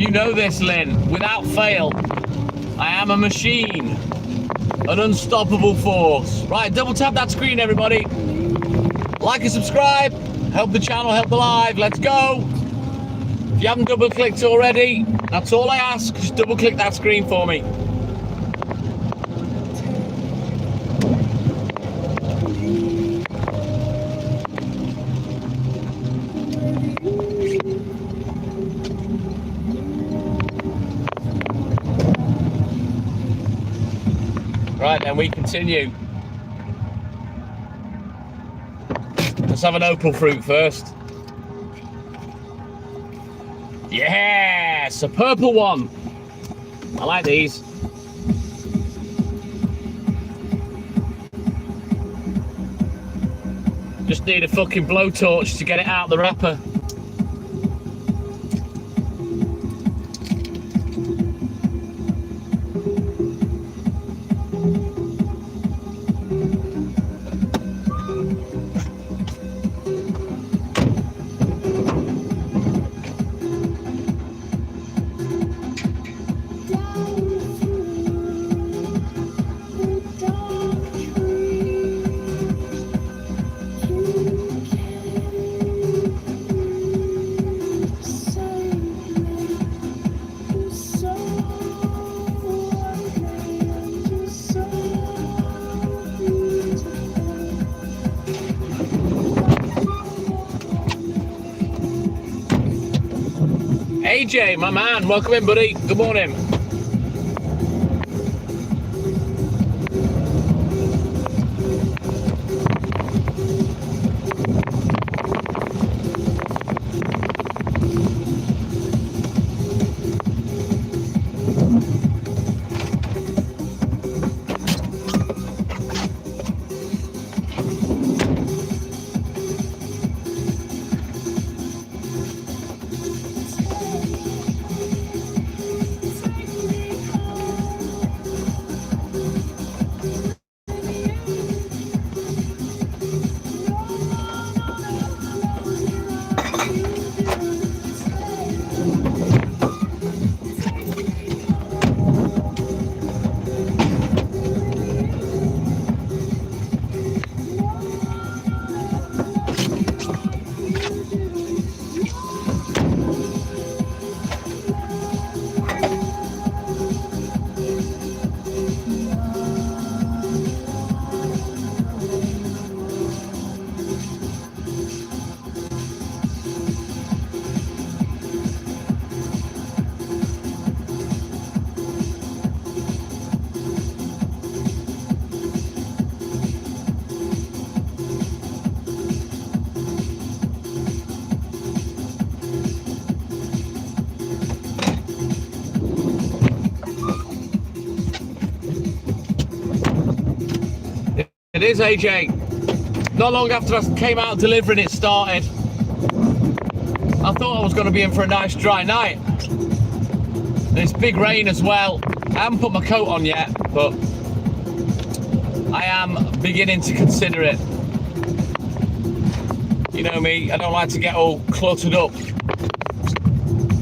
You know this, Lynn. Without fail, I am a machine. An unstoppable force. Right, double tap that screen, everybody. Like and subscribe. Help the channel, help the live. Let's go. If you haven't double clicked already, that's all I ask. Just double click that screen for me. Right, then we continue. Let's have an opal fruit first. Yes, a purple one. I like these. Just need a fucking blowtorch to get it out of the wrapper. AJ, my man, welcome in, buddy. Good morning. It is, AJ. Not long after I came out delivering, it started. I thought I was going to be in for a nice dry night. There's big rain as well. I haven't put my coat on yet, but I am beginning to consider it. You know me, I don't like to get all cluttered up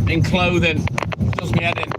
in clothing. It does me head in.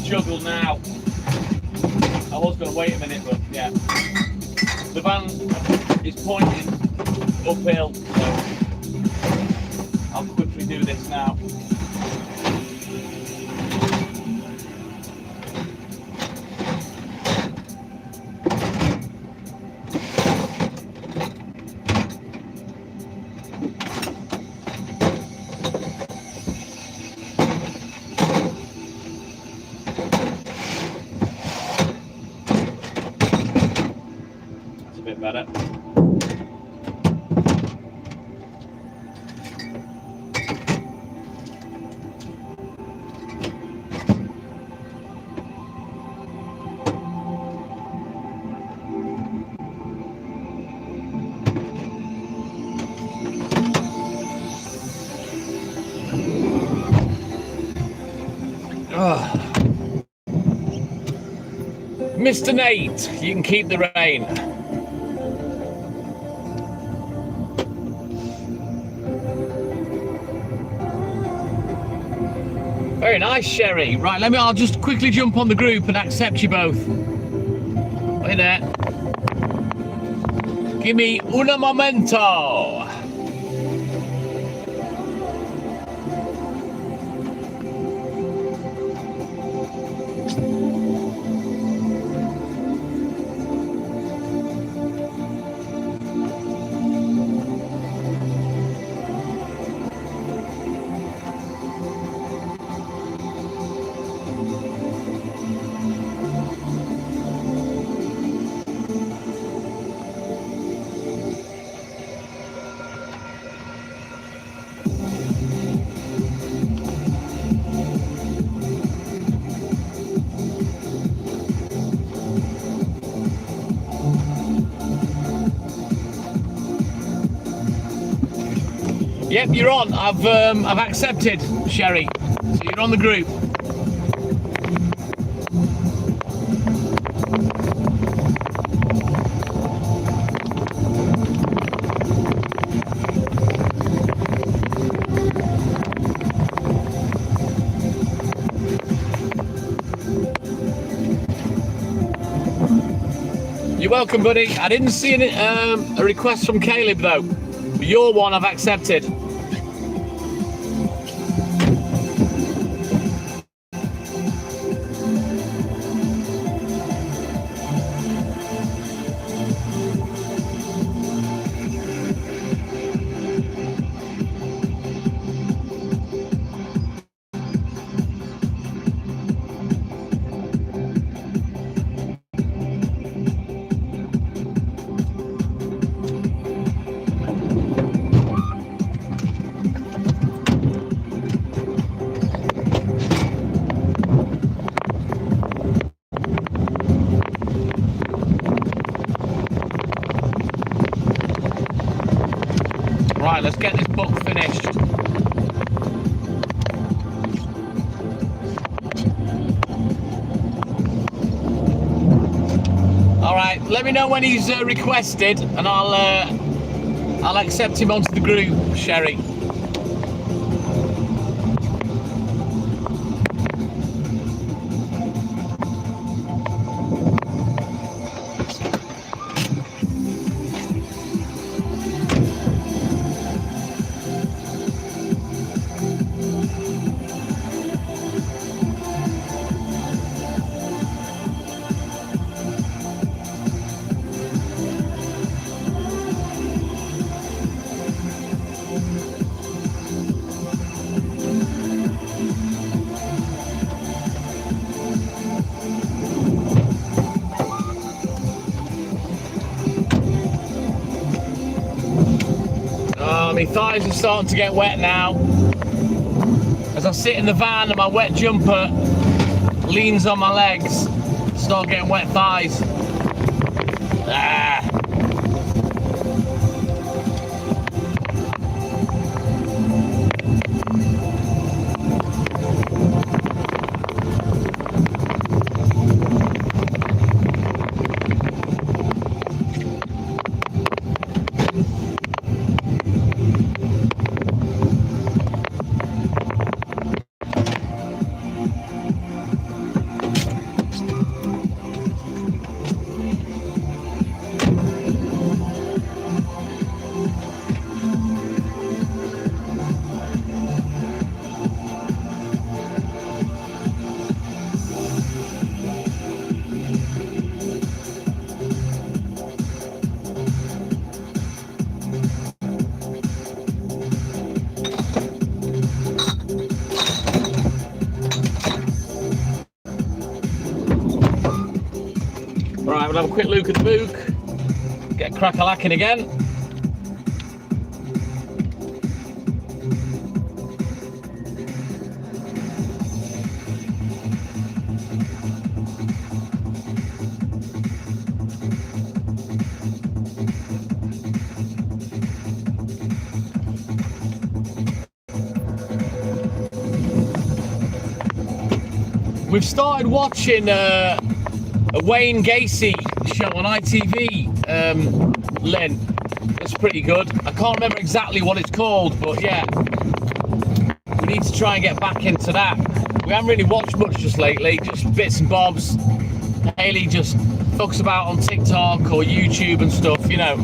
Juggle now. I was going to wait a minute, but yeah. The van is pointing uphill. So I'll quickly do this now. That's a bit better. Mr. Nate, you can keep the rain. Very nice, Sherry. Right, I'll just quickly jump on the group and accept you both. Wait there. Give me un momento. Yep, you're on. I've accepted, Sherry. So you're on the group. You're welcome, buddy. I didn't see a request from Caleb though. Your one I've accepted. Right, let's get this book finished. All right, let me know when he's requested, and I'll accept him onto the group, Sherry. My thighs are starting to get wet now. As I sit in the van and my wet jumper leans on my legs, start getting wet thighs. quick look at the book. Get crack-a-lacking again. We've started watching a Wayne Gacy show on ITV, Lynn. It's pretty good. I can't remember exactly what it's called, but yeah, we need to try and get back into that. We haven't really watched much just lately, just bits and bobs. Hayley just fucks about on TikTok or YouTube and stuff, you know.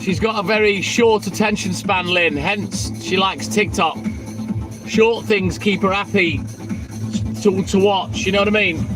She's got a very short attention span, Lynn, hence she likes TikTok. Short things keep her happy to watch, you know what I mean?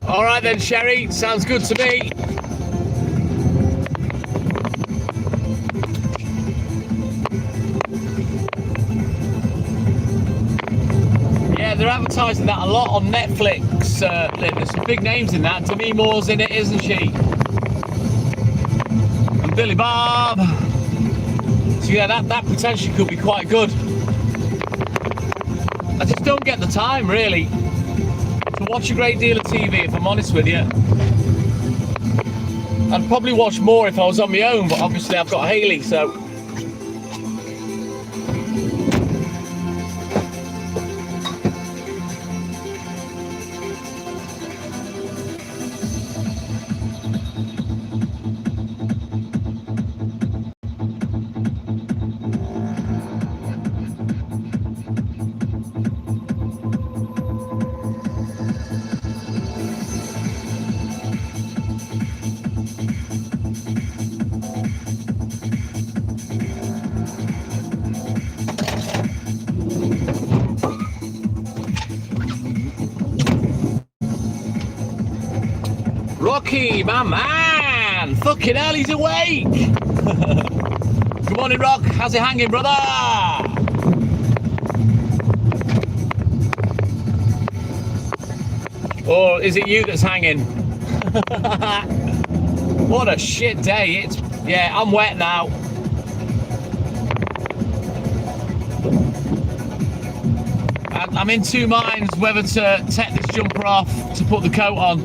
All right then, Sherry, sounds good to me. Yeah, they're advertising that a lot on Netflix, Lynn. There's some big names in that. Demi Moore's in it, isn't she? And Billy Bob. So yeah, that potentially could be quite good. I just don't get the time, really, to watch a great deal of TV, if I'm honest with you. I'd probably watch more if I was on my own, but obviously I've got Hayley, so... Rocky, my man! Fucking hell, he's awake! Good morning, Rock. How's it hanging, brother? Or is it you that's hanging? What a shit day. Yeah, I'm wet now. I'm in two minds whether to take this jumper off to put the coat on.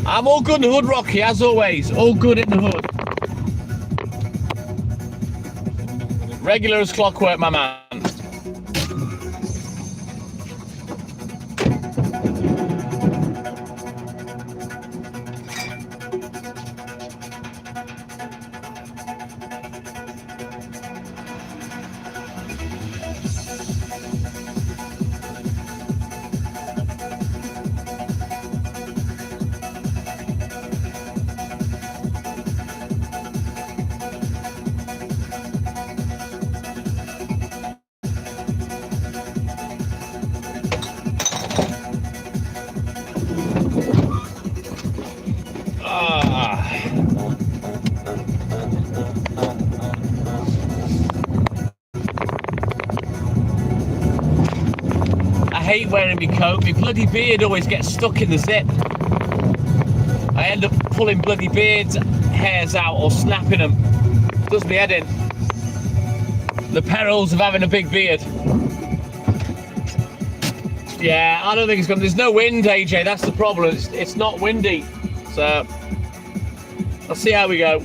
I'm all good in the hood, Rocky, as always. All good in the hood. Regular as clockwork, my man. hate wearing my coat. My bloody beard always gets stuck in the zip. I end up pulling bloody beard hairs out or snapping them. Does me head in. The perils of having a big beard. Yeah, I don't think it's gonna. There's no wind, AJ. That's the problem. It's not windy. So let's see how we go.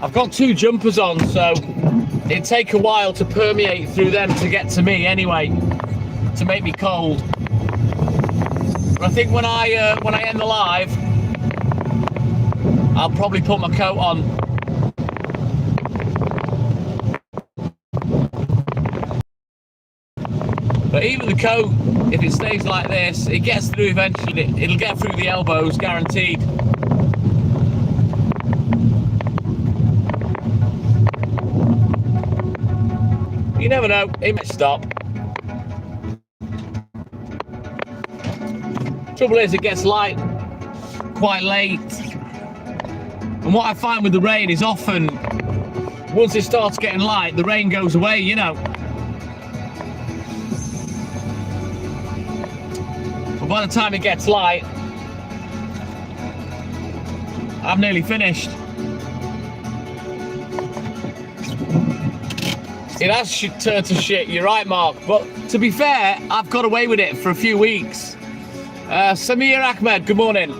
I've got 2 jumpers on, so it'd take a while to permeate through them to get to me anyway, to make me cold. But I think when I end the live, I'll probably put my coat on. But even the coat, if it stays like this, it gets through eventually. It'll get through the elbows, guaranteed. You never know, it might stop. Trouble is, it gets light quite late. And what I find with the rain is often, once it starts getting light, the rain goes away, you know. But by the time it gets light, I'm nearly finished. It has turned to shit, you're right, Mark. But to be fair, I've got away with it for a few weeks. Samir Ahmed, good morning.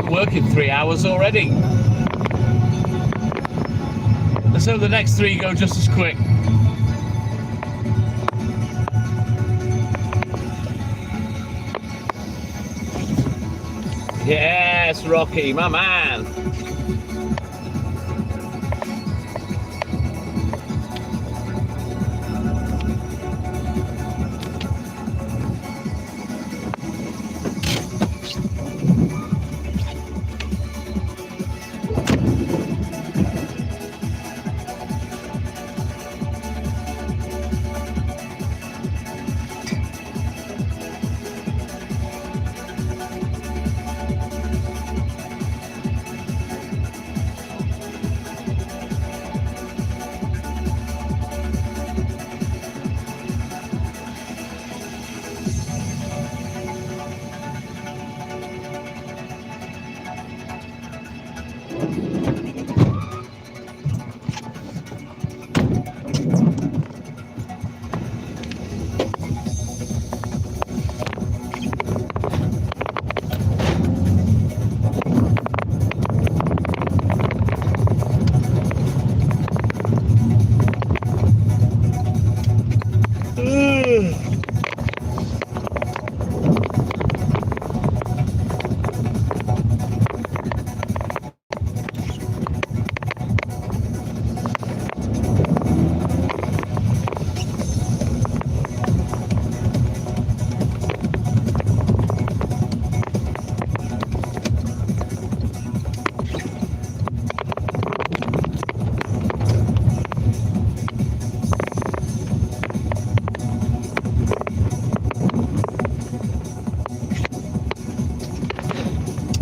Working 3 hours already. Let's hope the next 3 go just as quick. Yes, Rocky, my man.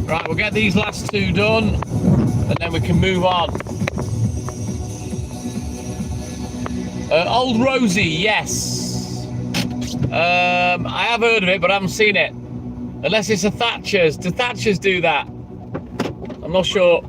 Right, we'll get these last two done and then we can move on. Old Rosie, yes. I have heard of it, but I haven't seen it. Unless it's a Thatcher's. Do Thatcher's do that? I'm not sure.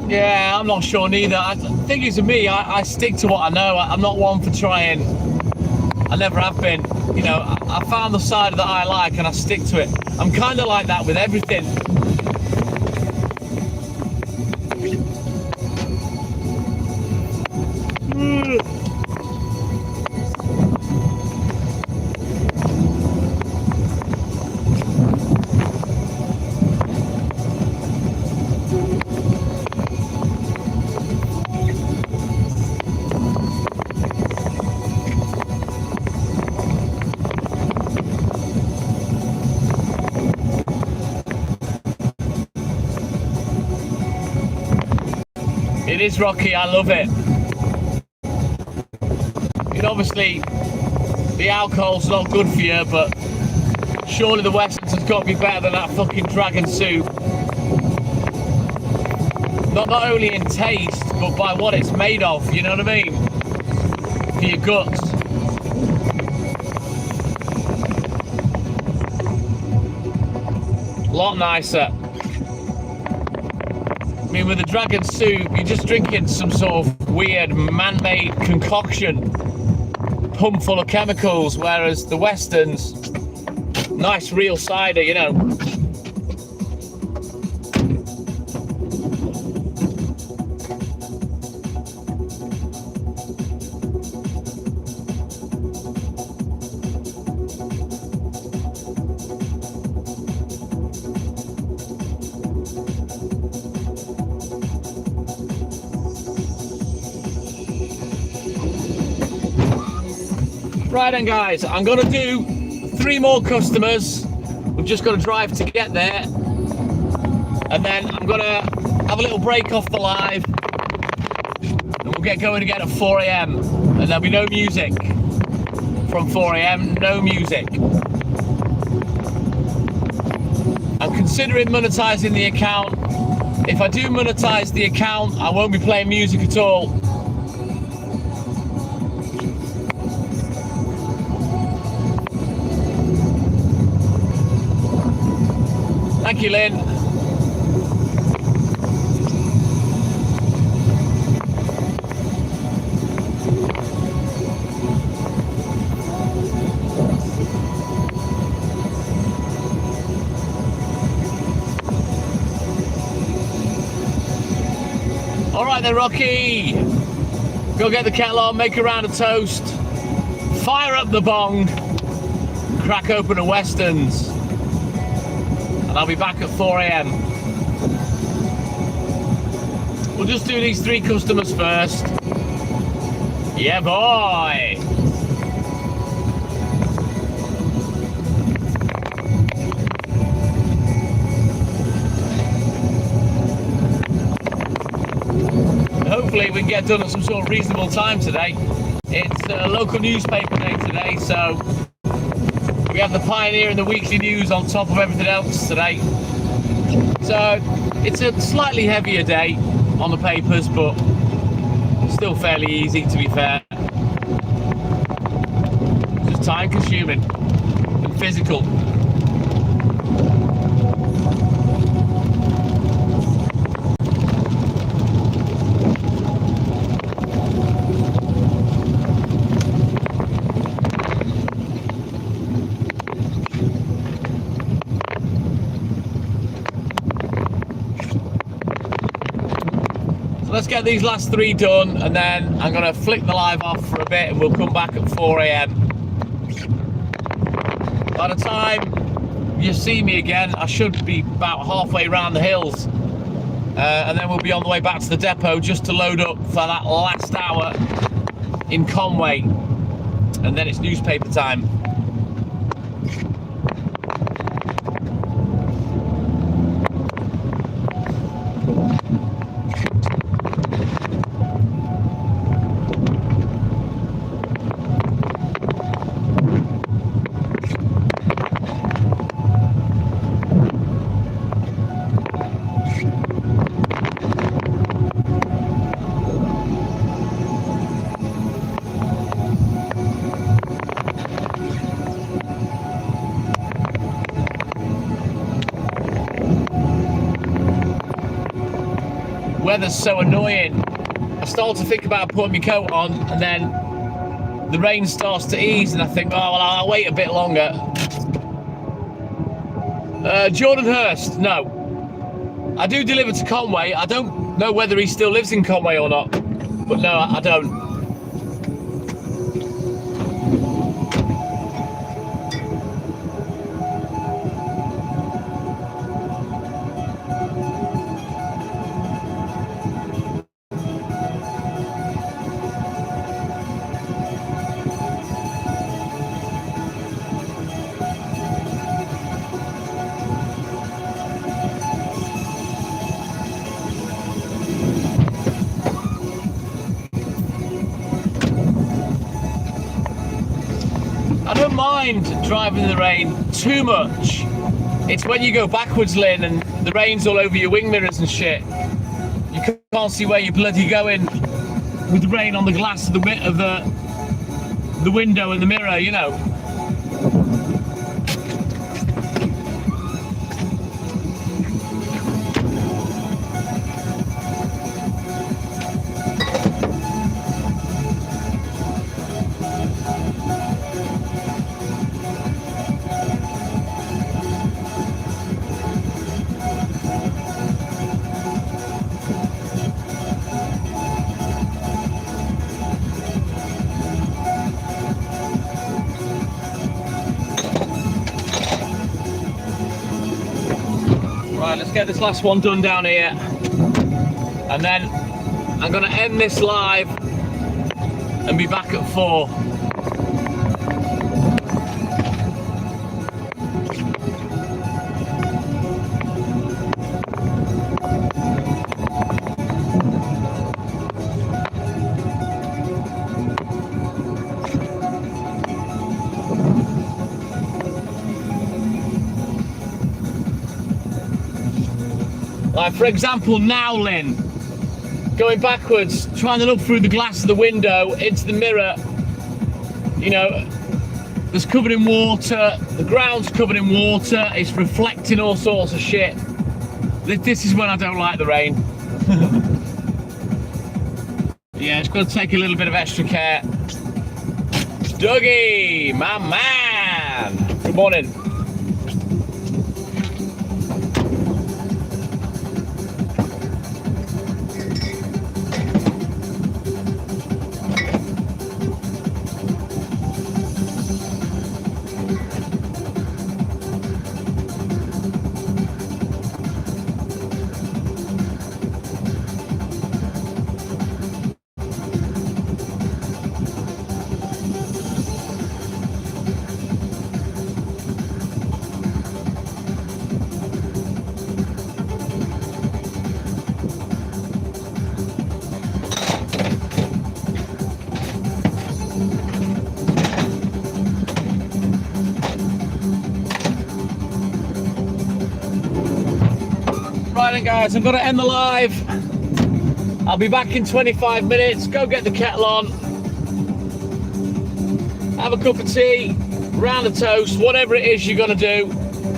Yeah, I'm not sure neither. The thing is, with me, I stick to what I know. I'm not one for trying. I never have been. You know, I found the side that I like and I stick to it. I'm kind of like that with everything. It is rocky, I love it. Obviously, the alcohol's not good for you, but surely the Westons has got to be better than that fucking dragon soup. Not only in taste, but by what it's made of, you know what I mean? For your guts. A lot nicer. I mean, with the dragon soup, you're just drinking some sort of weird man-made concoction, pumped full of chemicals, whereas the Westerns, nice real cider, you know. Right then, guys, I'm going to do 3 more customers. We've just got to drive to get there. And then I'm going to have a little break off the live. And we'll get going again at 4 a.m. And there'll be no music from 4 a.m. No music. I'm considering monetizing the account. If I do monetize the account, I won't be playing music at all. Thank you, Lynn. All right then, Rocky. Go get the kettle on, make a round of toast, fire up the bong, crack open a Westerns. And I'll be back at 4 a.m. We'll just do these 3 customers first. Yeah, boy! Hopefully we can get done at some sort of reasonable time today. It's a local newspaper day today, so we have the Pioneer and the Weekly News on top of everything else today. So it's a slightly heavier day on the papers, but still fairly easy, to be fair. Just time consuming and physical. Let's get these last 3 done, and then I'm going to flick the live off for a bit and we'll come back at 4 a.m. By the time you see me again, I should be about halfway around the hills. And then we'll be on the way back to the depot just to load up for that last hour in Conway. And then it's newspaper time. Weather's so annoying. I start to think about putting my coat on, and then the rain starts to ease, and I think, oh well, I'll wait a bit longer. Jordan Hurst, no. I do deliver to Conway. I don't know whether he still lives in Conway or not, but no, I don't. I don't mind driving in the rain too much. It's when you go backwards, Lynn, and the rain's all over your wing mirrors and shit. You can't see where you're bloody going with the rain on the glass of the window and the mirror, you know. Right, let's get this last one done down here, and then I'm going to end this live and be back at 4. Like, for example, now, Lynn, going backwards, trying to look through the glass of the window into the mirror, you know, it's covered in water, the ground's covered in water, it's reflecting all sorts of shit. This is when I don't like the rain. Yeah, it's got to take a little bit of extra care. Dougie, my man, good morning. Right then, guys, I'm going to end the live. I'll be back in 25 minutes. Go get the kettle on, have a cup of tea, round of toast, whatever it is you're going to do.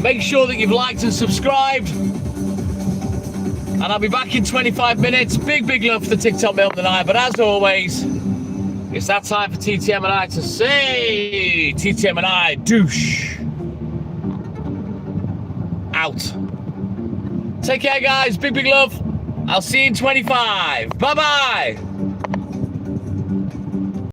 Make sure that you've liked and subscribed, and I'll be back in 25 minutes. Big love for the TikTok Milk tonight, but as always, it's that time for TTM and I to say TTM and I douche out. Take care, guys. Big love. I'll see you in 25. Bye-bye.